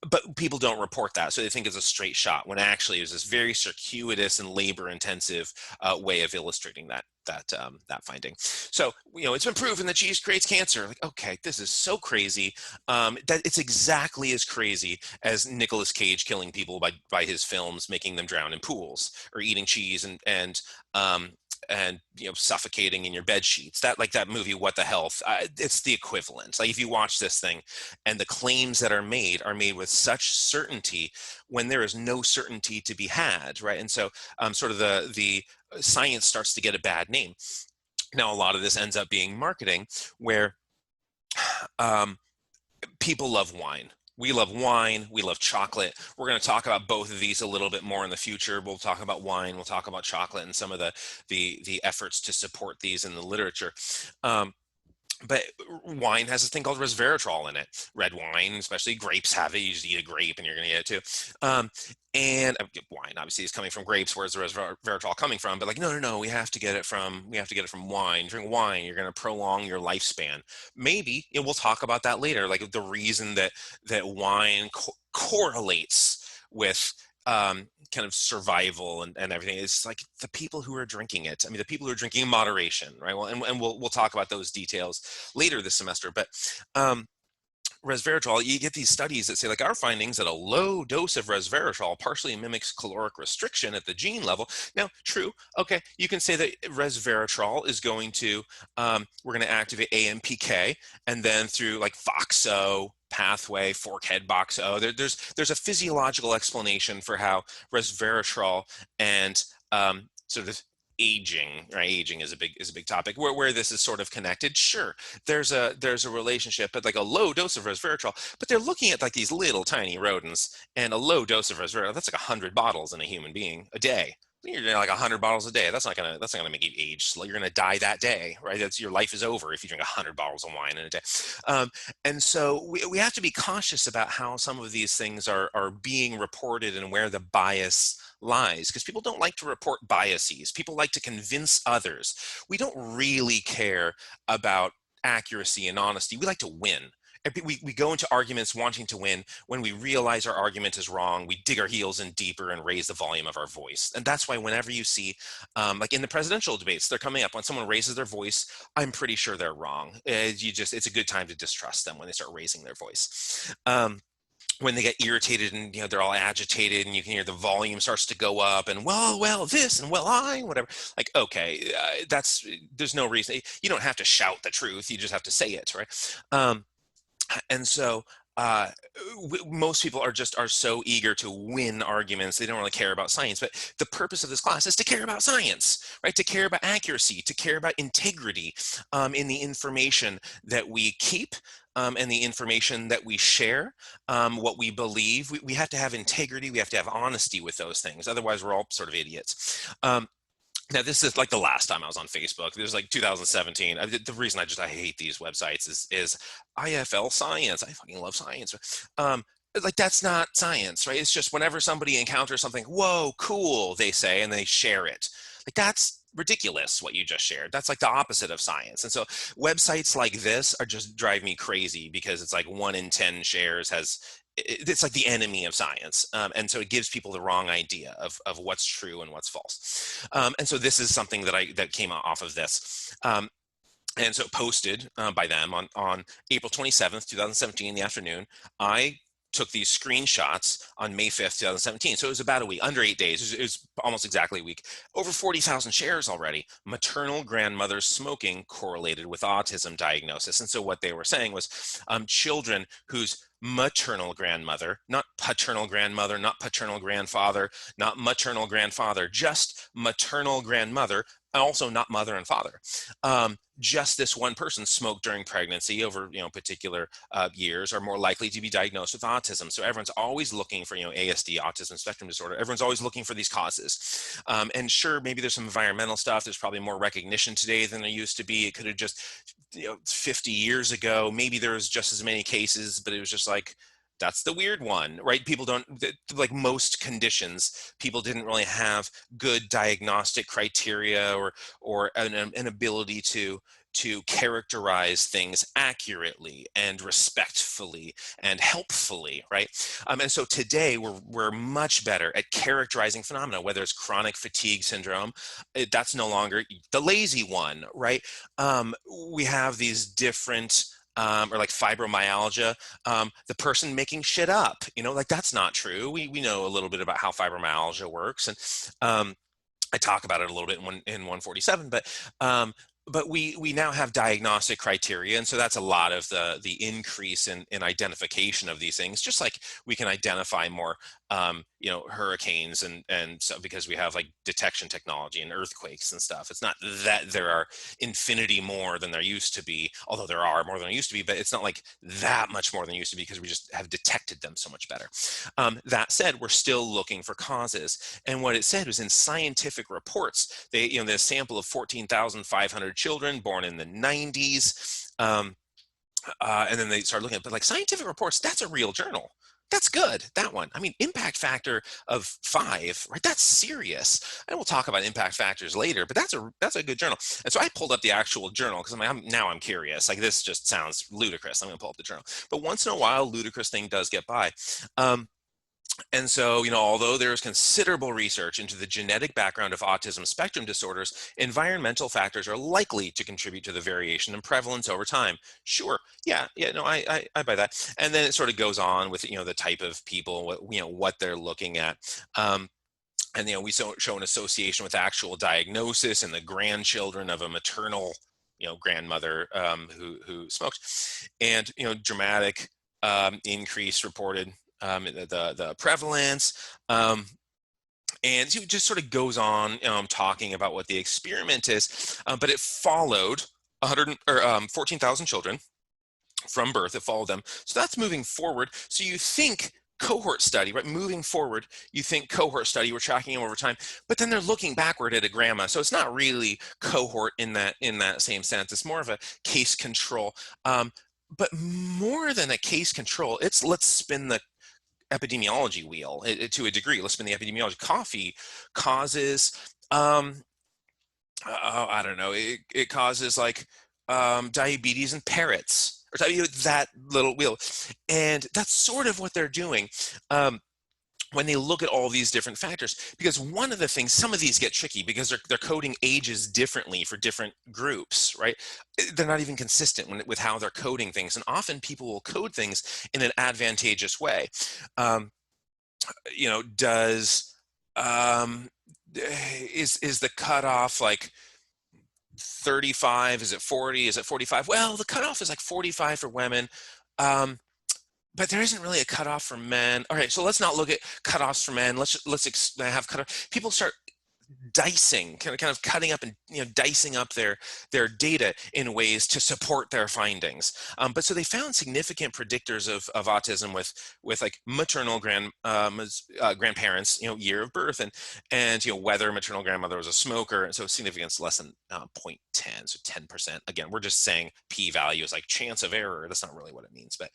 But people don't report that. So they think it's a straight shot when actually it was this very circuitous and labor intensive way of illustrating that finding. So, it's been proven that cheese creates cancer. Like, okay, this is so crazy. That it's exactly as crazy as Nicolas Cage killing people by his films, making them drown in pools, or eating cheese and suffocating in your bed sheets. That movie What the Health, it's the equivalent. Like if you watch this thing and the claims that are made with such certainty when there is no certainty to be had, right? And so sort of the science starts to get a bad name. Now a lot of this ends up being marketing, where people love wine. We love wine. We love chocolate. We're going to talk about both of these a little bit more in the future. We'll talk about wine. We'll talk about chocolate and some of the efforts to support these in the literature. But wine has a thing called resveratrol in it. Red wine, especially grapes, have it. You just eat a grape and you're going to get it too. And wine obviously is coming from grapes. Where's the resveratrol coming from? But like, no, we have to get it from wine. Drink wine. You're going to prolong your lifespan. Maybe we'll talk about that later. Like the reason that wine correlates with kind of survival and everything is like the people who are drinking it. I mean, the people who are drinking in moderation, right? Well, and we'll talk about those details later this semester. But resveratrol, you get these studies that say like our findings that a low dose of resveratrol partially mimics caloric restriction at the gene level. Now, true, okay, you can say that resveratrol is going to, we're going to activate AMPK, and then through like FOXO pathway, fork-head box-O, there's a physiological explanation for how resveratrol and sort of aging, right? Aging is a big topic where this is sort of connected. Sure, there's a relationship, but like a low dose of resveratrol, but they're looking at like these little tiny rodents, and a low dose of resveratrol, that's like 100 bottles in a human being a day. You're doing like 100 bottles a day. That's not gonna make you age slow. You're gonna die that day, right? Your life is over if you drink 100 bottles of wine in a day. And so we have to be cautious about how some of these things are being reported and where the bias lies, because people don't like to report biases. People like to convince others. We don't really care about accuracy and honesty. We like to win. We go into arguments wanting to win. When we realize our argument is wrong, we dig our heels in deeper and raise the volume of our voice. And that's why whenever you see, like in the presidential debates, they're coming up, when someone raises their voice, I'm pretty sure they're wrong. It's a good time to distrust them when they start raising their voice. When they get irritated and they're all agitated, and you can hear the volume starts to go up, and well this, and I whatever, like, okay, there's no reason. You don't have to shout the truth, you just have to say it, right? And so most people are so eager to win arguments, they don't really care about science. But the purpose of this class is to care about science, right? To care about accuracy, to care about integrity in the information that we keep, and the information that we share, what we believe. We have to have integrity, we have to have honesty with those things. Otherwise, we're all sort of idiots. Now, this is like the last time I was on Facebook. This was like 2017. The reason I hate these websites is IFL Science. I fucking love science. like that's not science, right? It's just whenever somebody encounters something, whoa, cool, they say, and they share it. Like that's ridiculous what you just shared. That's like the opposite of science. And so websites like this are just drive me crazy because it's like 1 in 10 shares has it's like the enemy of science. And so it gives people the wrong idea of what's true and what's false. And so this is something that came off of this. And so posted by them on April 27th, 2017 in the afternoon. I took these screenshots on May 5th, 2017. So it was about a week, under 8 days. It was almost exactly a week. Over 40,000 shares already. Maternal grandmothers smoking correlated with autism diagnosis. And so what they were saying was children whose maternal grandmother, not paternal grandmother, not paternal grandfather, not maternal grandfather, just maternal grandmother, and also not mother and father. Just this one person smoked during pregnancy over particular years are more likely to be diagnosed with autism. So everyone's always looking for ASD, autism spectrum disorder. Everyone's always looking for these causes. And sure, maybe there's some environmental stuff. There's probably more recognition today than there used to be. It could have just 50 years ago, maybe there was just as many cases, but it was just like, that's the weird one, right? People don't, like most conditions, people didn't really have good diagnostic criteria or an ability to characterize things accurately and respectfully and helpfully, right? And so today we're much better at characterizing phenomena, whether it's chronic fatigue syndrome, that's no longer the lazy one, right? We have these different or like fibromyalgia, the person making shit up, like that's not true. We know a little bit about how fibromyalgia works, and I talk about it a little bit in 147, but we now have diagnostic criteria, and so that's a lot of the increase in identification of these things. Just like we can identify more, hurricanes and so because we have like detection technology and earthquakes and stuff. It's not that there are infinity more than there used to be, although there are more than there used to be, but it's not like that much more than used to be because we just have detected them so much better. That said, we're still looking for causes, and what it said was in scientific reports, the sample of 14,500 children born in the 90s. And then they started looking at, but like scientific reports, that's a real journal. That's good, that one. I mean, impact factor of 5, right? That's serious. And we'll talk about impact factors later, but that's a good journal. And so I pulled up the actual journal because now I'm curious. Like this just sounds ludicrous. I'm gonna pull up the journal. But once in a while, ludicrous thing does get by. And so, although there is considerable research into the genetic background of autism spectrum disorders, environmental factors are likely to contribute to the variation in prevalence over time. Sure, yeah, no, I buy that. And then it sort of goes on with, the type of people, what they're looking at. And, we show an association with actual diagnosis in the grandchildren of a maternal, grandmother who smoked, and, dramatic increase reported the prevalence, and it just sort of goes on talking about what the experiment is, but it followed 14,000 children from birth. It followed them, so that's moving forward. So you think cohort study, right? Moving forward, you think cohort study, we're tracking them over time, but then they're looking backward at a grandma, so it's not really cohort in that same sense. It's more of a case control. But more than a case control, it's let's spin the epidemiology wheel to a degree. Let's spin the epidemiology. Coffee causes, I don't know, it causes like diabetes in parrots, or that little wheel. And that's sort of what they're doing. When they look at all these different factors, because one of the things, some of these get tricky because they're coding ages differently for different groups, right? They're not even consistent with how they're coding things. And often people will code things in an advantageous way. Does, is the cutoff like 35? Is it 40? Is it 45? Well, the cutoff is like 45 for women. But there isn't really a cutoff for men. All right, so let's not look at cutoffs for men. Let's have cutoff. People start dicing, kind of cutting up and dicing up their data in ways to support their findings. But so they found significant predictors of autism with like maternal grandparents, year of birth, and whether maternal grandmother was a smoker, and so significance less than 0.10, so 10%. Again, we're just saying p-value is like chance of error. That's not really what it means, but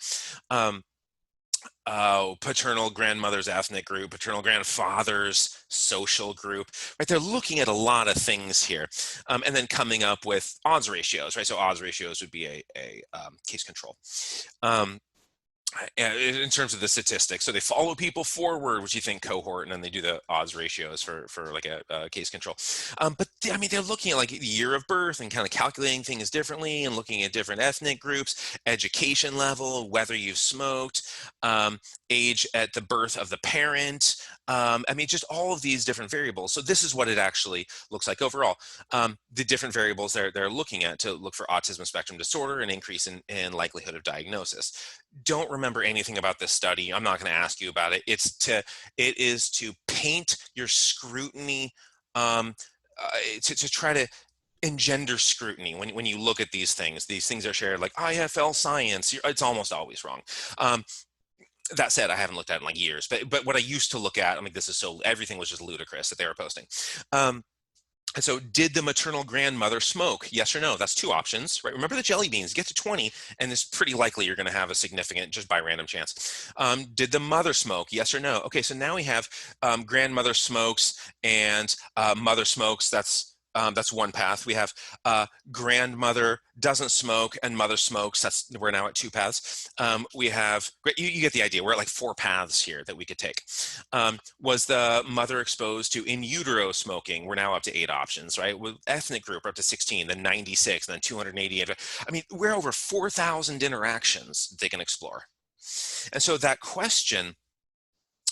paternal grandmother's ethnic group, paternal grandfather's social group, right? They're looking at a lot of things here, and then coming up with odds ratios, right? So odds ratios would be a case control. Um, in terms of the statistics, so they follow people forward, which you think cohort, and then they do the odds ratios for like a case control. But I mean, they're looking at like the year of birth and kind of calculating things differently and looking at different ethnic groups, education level, whether you've smoked, age at the birth of the parent. I mean, just all of these different variables. So this is what it actually looks like overall. The different variables they're looking at to look for autism spectrum disorder and increase in likelihood of diagnosis. Don't remember anything about this study. I'm not going to ask you about it. It is to paint your scrutiny, to try to engender scrutiny when you look at these things. These things are shared like IFL science. It's almost always wrong. That said, I haven't looked at it in like years, but what I used to look at, I mean, everything was just ludicrous that they were posting. And so did the maternal grandmother smoke? Yes or no? That's two options, right? Remember the jelly beans, get to 20, and it's pretty likely you're going to have a significant, just by random chance. Did the mother smoke? Yes or no? Okay, so now we have grandmother smokes and mother smokes. That's one path. We have grandmother doesn't smoke and mother smokes. We're now at two paths. We have, you get the idea. We're at like four paths here that we could take. Was the mother exposed to in utero smoking? We're now up to 8 options, right? With ethnic group, we're up to 16, then 96, then 288. I mean, we're over 4,000 interactions they can explore. And so that question,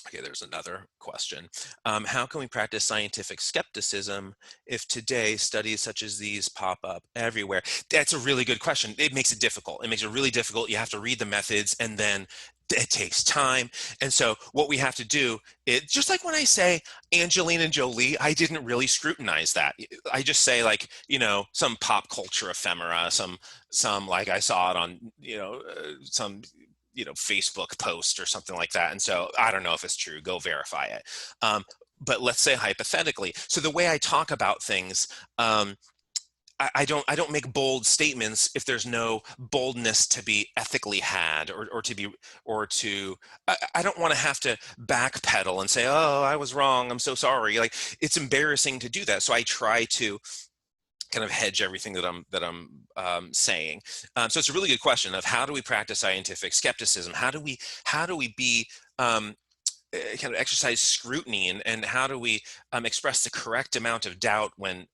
okay, there's another question. How can we practice scientific skepticism if today studies such as these pop up everywhere? That's a really good question. It makes it difficult. It makes it really difficult. You have to read the methods, and then it takes time. And so what we have to do, just like when I say Angelina Jolie, I didn't really scrutinize that. I just say like, some pop culture ephemera, some like I saw it on, some Facebook post or something like that. And so I don't know if it's true, go verify it. But let's say hypothetically. So the way I talk about things, I don't make bold statements if there's no boldness to be ethically had I don't want to have to backpedal and say, oh, I was wrong, I'm so sorry. Like, it's embarrassing to do that. So I try to kind of hedge everything that I'm saying. So it's a really good question of how do we practice scientific skepticism? How do we be kind of exercise scrutiny, and how do we express the correct amount of doubt when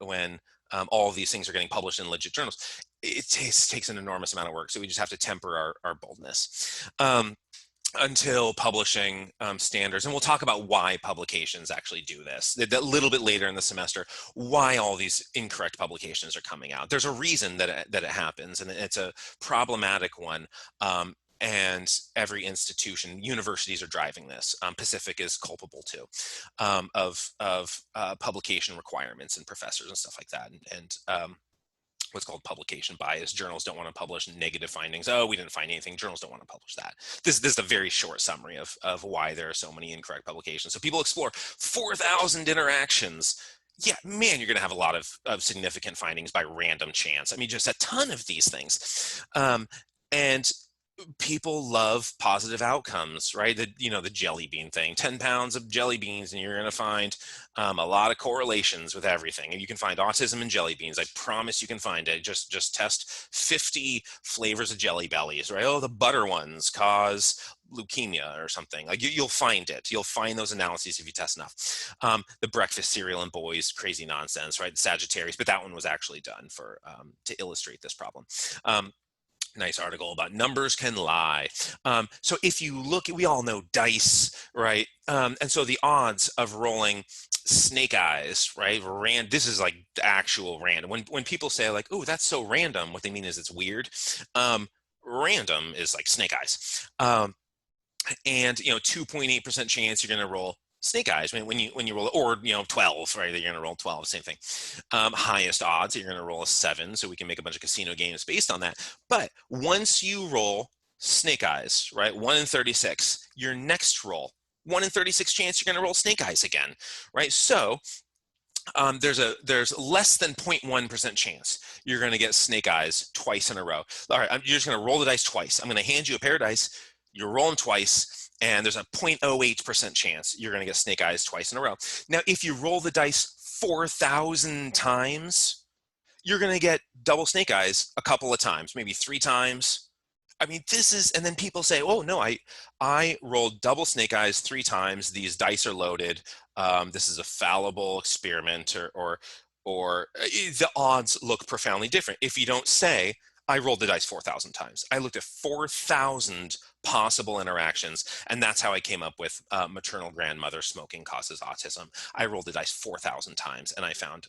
all of these things are getting published in legit journals? It takes an enormous amount of work. So we just have to temper our boldness. Until publishing standards, and we'll talk about why publications actually do this a little bit later in the semester, why all these incorrect publications are coming out. There's a reason that it happens, and it's a problematic one. And every institution, universities are driving this. Pacific is culpable too, of publication requirements and professors and stuff like that. And what's called publication bias. Journals don't want to publish negative findings. Oh, we didn't find anything. Journals don't want to publish that. This is a very short summary of why there are so many incorrect publications. So people explore 4,000 interactions. Yeah, man, you're going to have a lot of significant findings by random chance. I mean, just a ton of these things. And people love positive outcomes, right? The jelly bean thing, 10 pounds of jelly beans, and you're going to find a lot of correlations with everything. And you can find autism in jelly beans. I promise you can find it. Just test 50 flavors of Jelly Bellies, right? Oh, the butter ones cause leukemia or something. Like you'll find it. You'll find those analyses if you test enough. The breakfast cereal and boys, crazy nonsense, right? The Sagittarius, but that one was actually done to illustrate this problem. Nice article about numbers can lie. So if you look, we all know dice, right? And so the odds of rolling snake eyes, right? This is like actual random. When people say like, oh, that's so random, what they mean is it's weird. Random is like snake eyes. And 2.8% chance you're going to roll snake eyes when you roll, or 12, right? You're going to roll 12, same thing. Highest odds, you're going to roll a 7, so we can make a bunch of casino games based on that. But once you roll snake eyes, right, 1 in 36, your next roll, 1 in 36 chance you're going to roll snake eyes again, right? So there's less than 0.1% chance you're going to get snake eyes twice in a row. All right, you're just going to roll the dice twice. I'm going to hand you a pair of dice. You're rolling twice. and there's a 0.08% chance you're going to get snake eyes twice in a row. Now, if you roll the dice 4,000 times, you're going to get double snake eyes a couple of times, maybe 3 times. I mean, this is, and then people say, oh no, I rolled double snake eyes 3 times. These dice are loaded. This is a fallible experiment, or the odds look profoundly different. If you don't say, I rolled the dice 4,000 times. I looked at 4,000 possible interactions, and that's how I came up with maternal grandmother smoking causes autism. I rolled the dice 4,000 times, and I found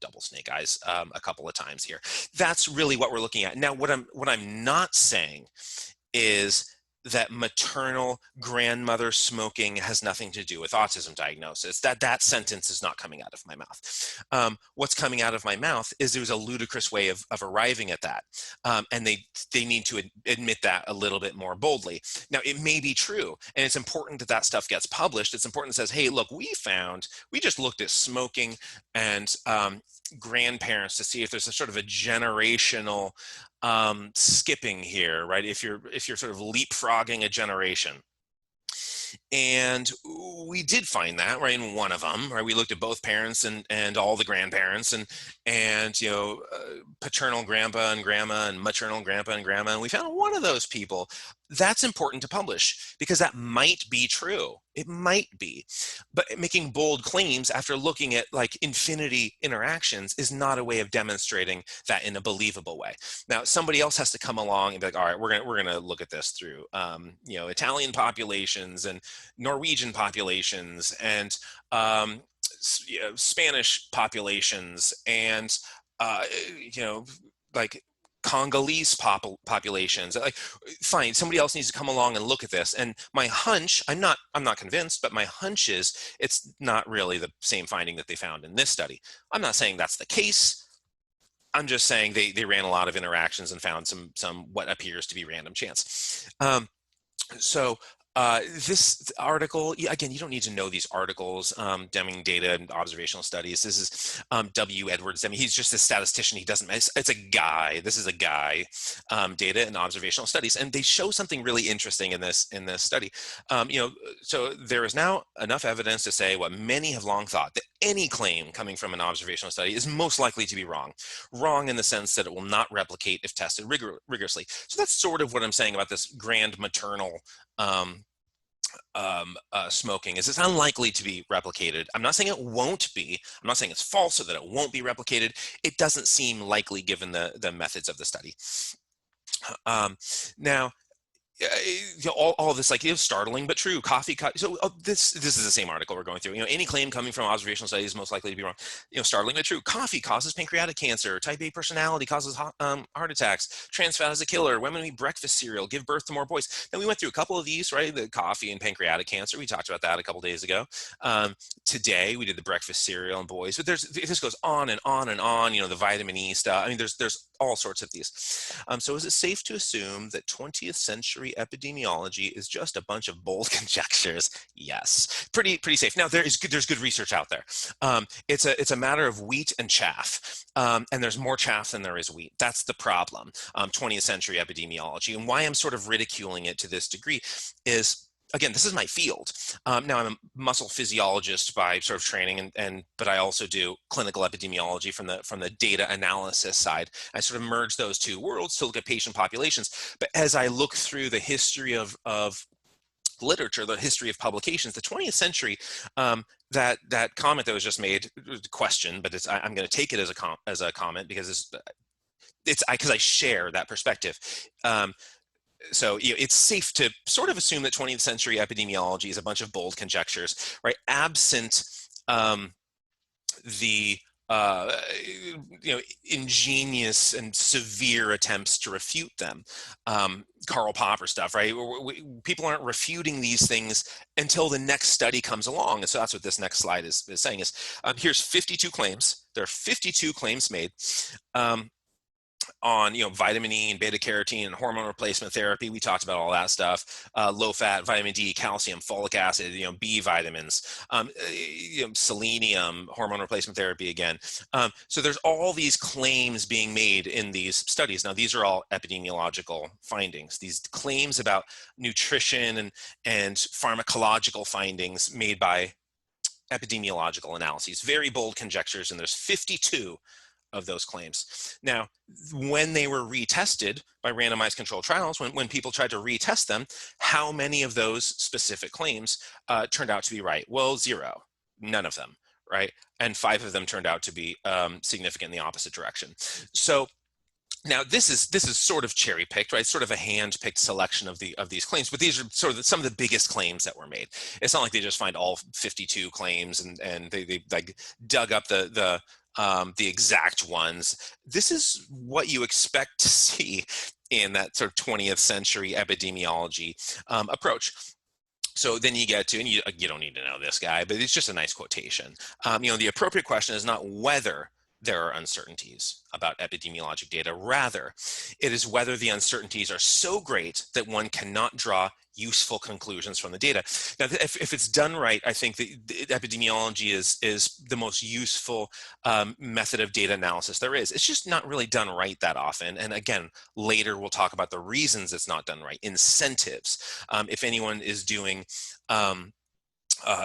double snake eyes a couple of times here. That's really what we're looking at. Now, what I'm not saying is that maternal grandmother smoking has nothing to do with autism diagnosis. That sentence is not coming out of my mouth. What's coming out of my mouth is there's a ludicrous way of arriving at that. And they need to admit that a little bit more boldly. Now, it may be true, and it's important that that stuff gets published. It's important that it says, hey, look, we just looked at smoking and grandparents to see if there's a sort of a generational skipping here, right? If you're sort of leapfrogging a generation. And we did find that, right, in one of them, right? We looked at both parents and all the grandparents and paternal grandpa and grandma and maternal grandpa and grandma, and we found one of those people. That's important to publish because that might be true. It might be, but making bold claims after looking at like infinity interactions is not a way of demonstrating that in a believable way. Now, somebody else has to come along and be like, all right, we're gonna look at this through Italian populations and Norwegian populations and Spanish populations and like Congolese populations. Like, fine, somebody else needs to come along and look at this. And my hunch, I'm not convinced, but my hunch is it's not really the same finding that they found in this study. I'm not saying that's the case. I'm just saying they ran a lot of interactions and found some what appears to be random chance. This article, again, you don't need to know these articles, Deming data and observational studies. This is W. Edwards Deming. He's just a statistician. He doesn't, it's a guy. This is a guy, data and observational studies. And they show something really interesting in this study. So there is now enough evidence to say what many have long thought, that any claim coming from an observational study is most likely to be wrong. Wrong in the sense that it will not replicate if tested rigorously. So that's sort of what I'm saying about this grand maternal smoking is it's unlikely to be replicated. I'm not saying it won't be. I'm not saying it's false or that it won't be replicated. It doesn't seem likely given the methods of the study. Now, all this, like, startling but true. So this is the same article we're going through. Any claim coming from observational studies is most likely to be wrong. Startling but true. Coffee causes pancreatic cancer. Type A personality causes heart attacks. Trans fat is a killer. Women who eat breakfast cereal give birth to more boys. Then we went through a couple of these, right? The coffee and pancreatic cancer. We talked about that a couple days ago. Today we did the breakfast cereal and boys. But this goes on and on and on. The vitamin E stuff. I mean, there's all sorts of these. So is it safe to assume that 20th century epidemiology is just a bunch of bold conjectures? Yes, pretty safe. Now there's good research out there. It's a matter of wheat and chaff, and there's more chaff than there is wheat. That's the problem. 20th century epidemiology, and why I'm sort of ridiculing it to this degree is, again, this is my field. Now I'm a muscle physiologist by sort of training, but I also do clinical epidemiology from the data analysis side. I sort of merge those two worlds to look at patient populations. But as I look through the history of literature, the history of publications, the 20th century, that comment that was just made, question, but I'm going to take it as a comment because because I share that perspective. So it's safe to sort of assume that 20th century epidemiology is a bunch of bold conjectures, right? Absent the ingenious and severe attempts to refute them. Karl Popper stuff, right? People aren't refuting these things until the next study comes along. And so that's what this next slide is saying is, here's 52 claims. There are 52 claims made. on, vitamin E and beta carotene and hormone replacement therapy. We talked about all that stuff. Low fat, vitamin D, calcium, folic acid, B vitamins, selenium, hormone replacement therapy again. So there's all these claims being made in these studies. Now, these are all epidemiological findings. These claims about nutrition and pharmacological findings made by epidemiological analyses, very bold conjectures, and there's 52 of those claims. Now, when they were retested by randomized controlled trials, when people tried to retest them, how many of those specific claims turned out to be right? Well, 0, none of them, right? And 5 of them turned out to be significant in the opposite direction. So now this is sort of cherry picked, right? Sort of a hand picked selection of these claims, but these are sort of some of the biggest claims that were made. It's not like they just find all 52 claims and they like dug up the exact ones. This is what you expect to see in that sort of 20th century epidemiology approach. So then you get to, and you don't need to know this guy, but it's just a nice quotation. The appropriate question is not whether there are uncertainties about epidemiologic data. Rather, it is whether the uncertainties are so great that one cannot draw useful conclusions from the data. Now, if it's done right, I think the epidemiology is the most useful method of data analysis there is. It's just not really done right that often. And again, later we'll talk about the reasons it's not done right. Incentives. If anyone is doing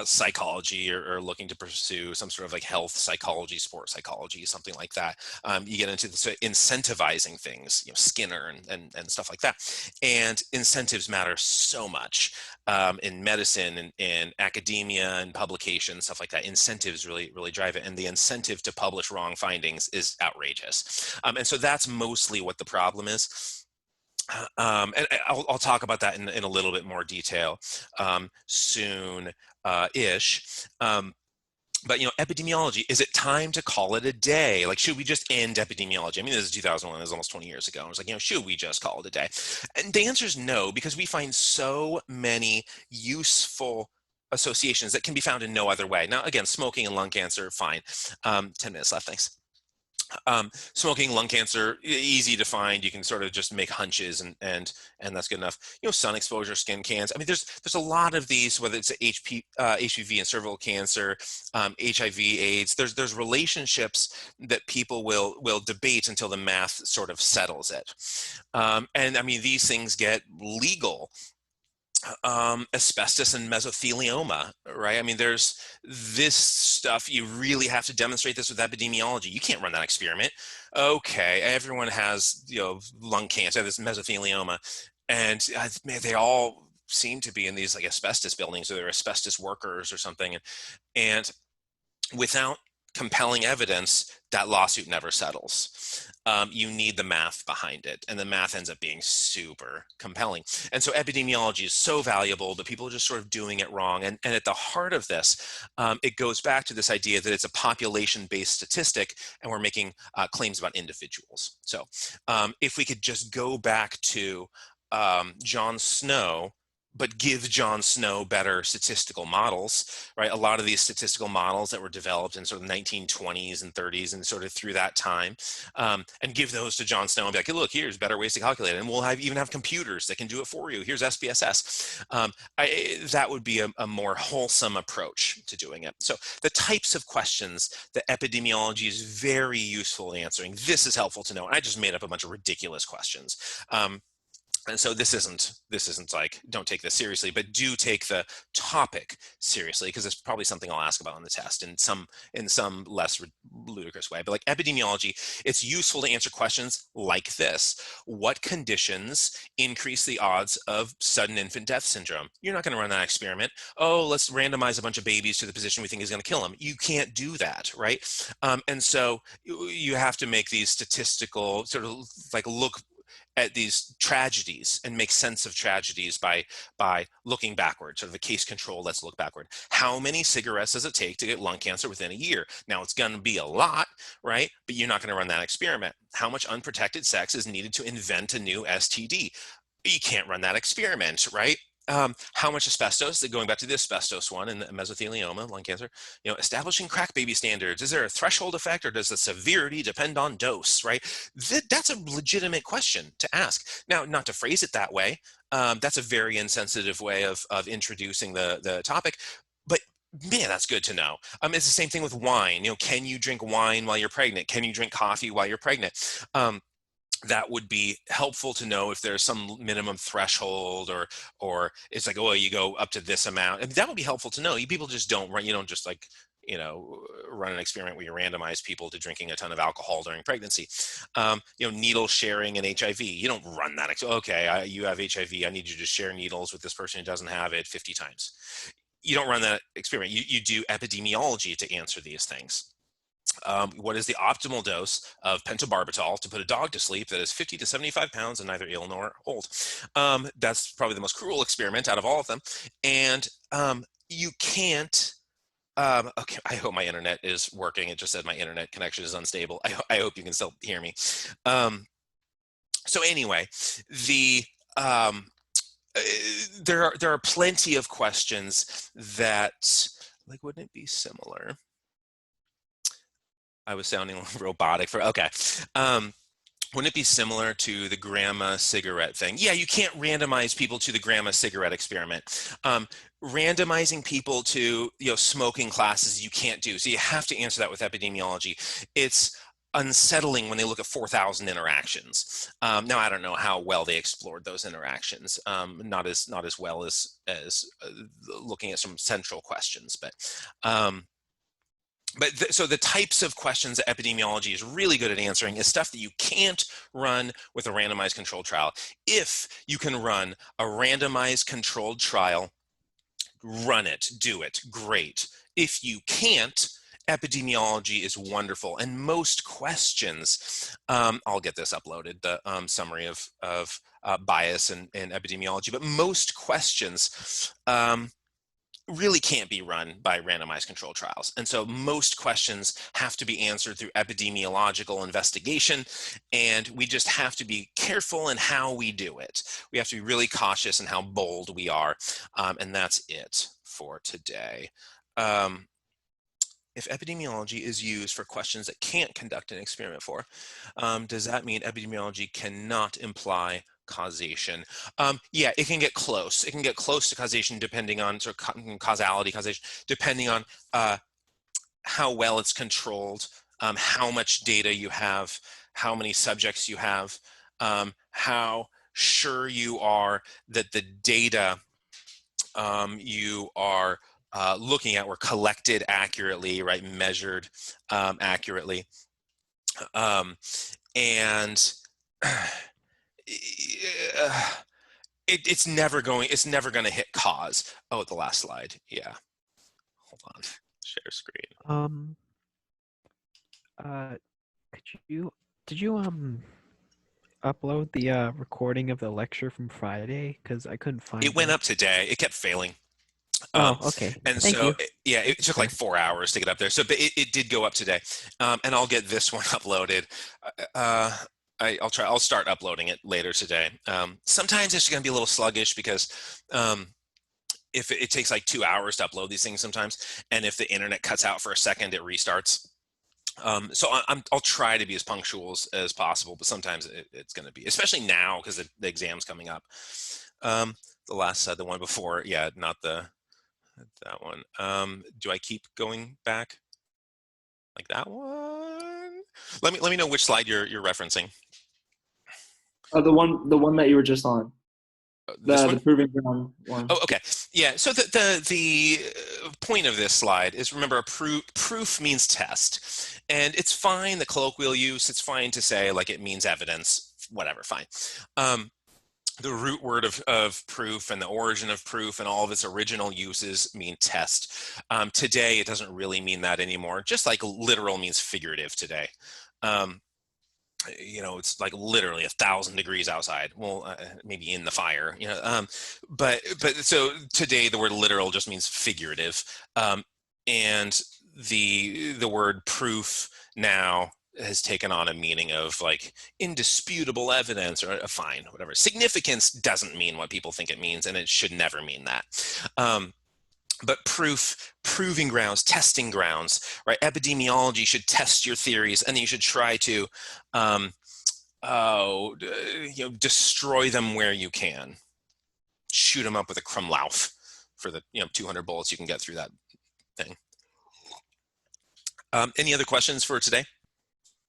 psychology or looking to pursue some sort of like health psychology, sports psychology, something like that. You get into the incentivizing things, Skinner and stuff like that. And incentives matter so much in medicine and in academia and publication, stuff like that. Incentives really drive it. And the incentive to publish wrong findings is outrageous. And so that's mostly what the problem is. And I'll talk about that in a little bit more detail soon-ish. But epidemiology, is it time to call it a day? Like, should we just end epidemiology? I mean, this is 2001, this is almost 20 years ago. I was like, should we just call it a day? And the answer is no, because we find so many useful associations that can be found in no other way. Now, again, smoking and lung cancer, fine. 10 minutes left, thanks. Smoking, lung cancer, easy to find. You can sort of just make hunches and that's good enough. Sun exposure, skin cancer. I mean, there's a lot of these, whether it's HPV and cervical cancer, HIV, AIDS. There's relationships that people will debate until the math sort of settles it. And I mean, these things get legal. Asbestos and mesothelioma, right? I mean, there's this stuff, you really have to demonstrate this with epidemiology. You can't run that experiment. Okay, everyone has, lung cancer, this mesothelioma, and they all seem to be in these like asbestos buildings, or they're asbestos workers or something. And without compelling evidence, that lawsuit never settles. You need the math behind it, and the math ends up being super compelling. And so epidemiology is so valuable, but people are just sort of doing it wrong. And at the heart of this, it goes back to this idea that it's a population-based statistic, and we're making claims about individuals. So if we could just go back to Jon Snow, but give Jon Snow better statistical models, right? A lot of these statistical models that were developed in sort of 1920s and 30s and sort of through that time, and give those to Jon Snow and be like, hey, look, here's better ways to calculate it. And we'll even have computers that can do it for you. Here's SPSS. That would be a more wholesome approach to doing it. So the types of questions that epidemiology is very useful in answering, this is helpful to know. And I just made up a bunch of ridiculous questions. And so this isn't like, don't take this seriously, but do take the topic seriously, because it's probably something I'll ask about on the test in some less ludicrous way. But like epidemiology, it's useful to answer questions like this. What conditions increase the odds of sudden infant death syndrome? You're not going to run that experiment. Oh, let's randomize a bunch of babies to the position we think is going to kill them. You can't do that, right? And so you have to make these statistical sort of like look at these tragedies and make sense of tragedies by looking backward, sort of a case control, let's look backward. How many cigarettes does it take to get lung cancer within a year? Now, it's going to be a lot, right? But you're not going to run that experiment. How much unprotected sex is needed to invent a new STD? You can't run that experiment, right? How much asbestos, going back to the asbestos one and the mesothelioma, lung cancer, establishing crack baby standards. Is there a threshold effect, or does the severity depend on dose, right? That's a legitimate question to ask. Now, not to phrase it that way, that's a very insensitive way of introducing the topic, but man, that's good to know. It's the same thing with wine. Can you drink wine while you're pregnant? Can you drink coffee while you're pregnant? That would be helpful to know if there's some minimum threshold, or it's like, oh, you go up to this amount. And that would be helpful to know. People just don't run, you don't just like, run an experiment where you randomize people to drinking a ton of alcohol during pregnancy. Needle sharing and HIV. You don't run that. Okay, you have HIV. I need you to share needles with this person who doesn't have it 50 times. You don't run that experiment. You do epidemiology to answer these things. What is the optimal dose of pentobarbital to put a dog to sleep that is 50 to 75 pounds and neither ill nor old? That's probably the most cruel experiment out of all of them. And you can't, okay, I hope my internet is working. It just said my internet connection is unstable. I hope you can still hear me. So anyway, there are plenty of questions that, like, wouldn't it be similar? I was sounding robotic for, okay. Wouldn't it be similar to the grandma cigarette thing? Yeah, you can't randomize people to the grandma cigarette experiment. Randomizing people to smoking classes, you can't do. So you have to answer that with epidemiology. It's unsettling when they look at 4,000 interactions. Now, I don't know how well they explored those interactions. Not as well as looking at some central questions, but. So the types of questions that epidemiology is really good at answering is stuff that you can't run with a randomized controlled trial. If you can run a randomized controlled trial, run it, do it, great. If you can't, epidemiology is wonderful. And most questions, I'll get this uploaded, the summary of bias in epidemiology, but most questions really can't be run by randomized controlled trials. And so most questions have to be answered through epidemiological investigation, and we just have to be careful in how we do it. We have to be really cautious in how bold we are, and that's it for today. If epidemiology is used for questions that can't conduct an experiment for, does that mean epidemiology cannot imply causation? Yeah, it can get close. It can get close to causation depending on sort of causality, causation, depending on how well it's controlled, how much data you have, how many subjects you have, how sure you are that the data you are looking at were collected accurately, right? Measured accurately. And it's never going to hit cause. Oh, the last slide. Yeah. Hold on. Share screen. Did you upload the recording of the lecture from Friday? Because I couldn't find it. It went up today. It kept failing. Okay. And Thank so, you. it took like 4 hours to get up there. So, but it did go up today. And I'll get this one uploaded. I'll start uploading it later today. Sometimes it's going to be a little sluggish because if it takes like 2 hours to upload these things sometimes, and if the internet cuts out for a second, it restarts. So I'll try to be as punctual as possible, but sometimes it's going to be, especially now because the exam's coming up. The last the one before, yeah, not that one. Do I keep going back like that one? Let me know which slide you're referencing. The one that you were just on. The proving ground one. Oh, okay. Yeah. So the point of this slide is, remember, proof means test, and it's fine. The colloquial use, it's fine to say like it means evidence, whatever, fine. The root word of proof and the origin of proof and all of its original uses mean test. Today, it doesn't really mean that anymore. Just like literal means figurative today. It's like literally 1,000 degrees outside. Well, maybe in the fire, but so today the word literal just means figurative. And the word proof now has taken on a meaning of like indisputable evidence or fine, whatever. Significance doesn't mean what people think it means, and it should never mean that. But proof, proving grounds, testing grounds, right? Epidemiology should test your theories, and you should try to, destroy them where you can. Shoot them up with a Krumlauf for the 200 bullets you can get through that thing. Any other questions for today?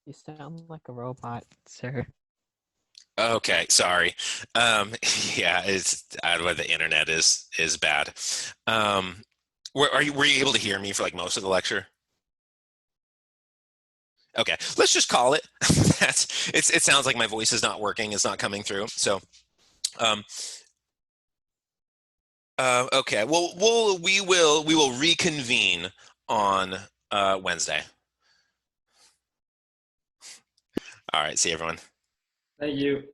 You sound like a robot, sir. Okay, sorry. Yeah, it's the internet is bad. Were you able to hear me for like most of the lecture? Okay, let's just call it. It sounds like my voice is not working. It's not coming through. So, okay. Well, we will reconvene on Wednesday. All right. See you, everyone. Thank you.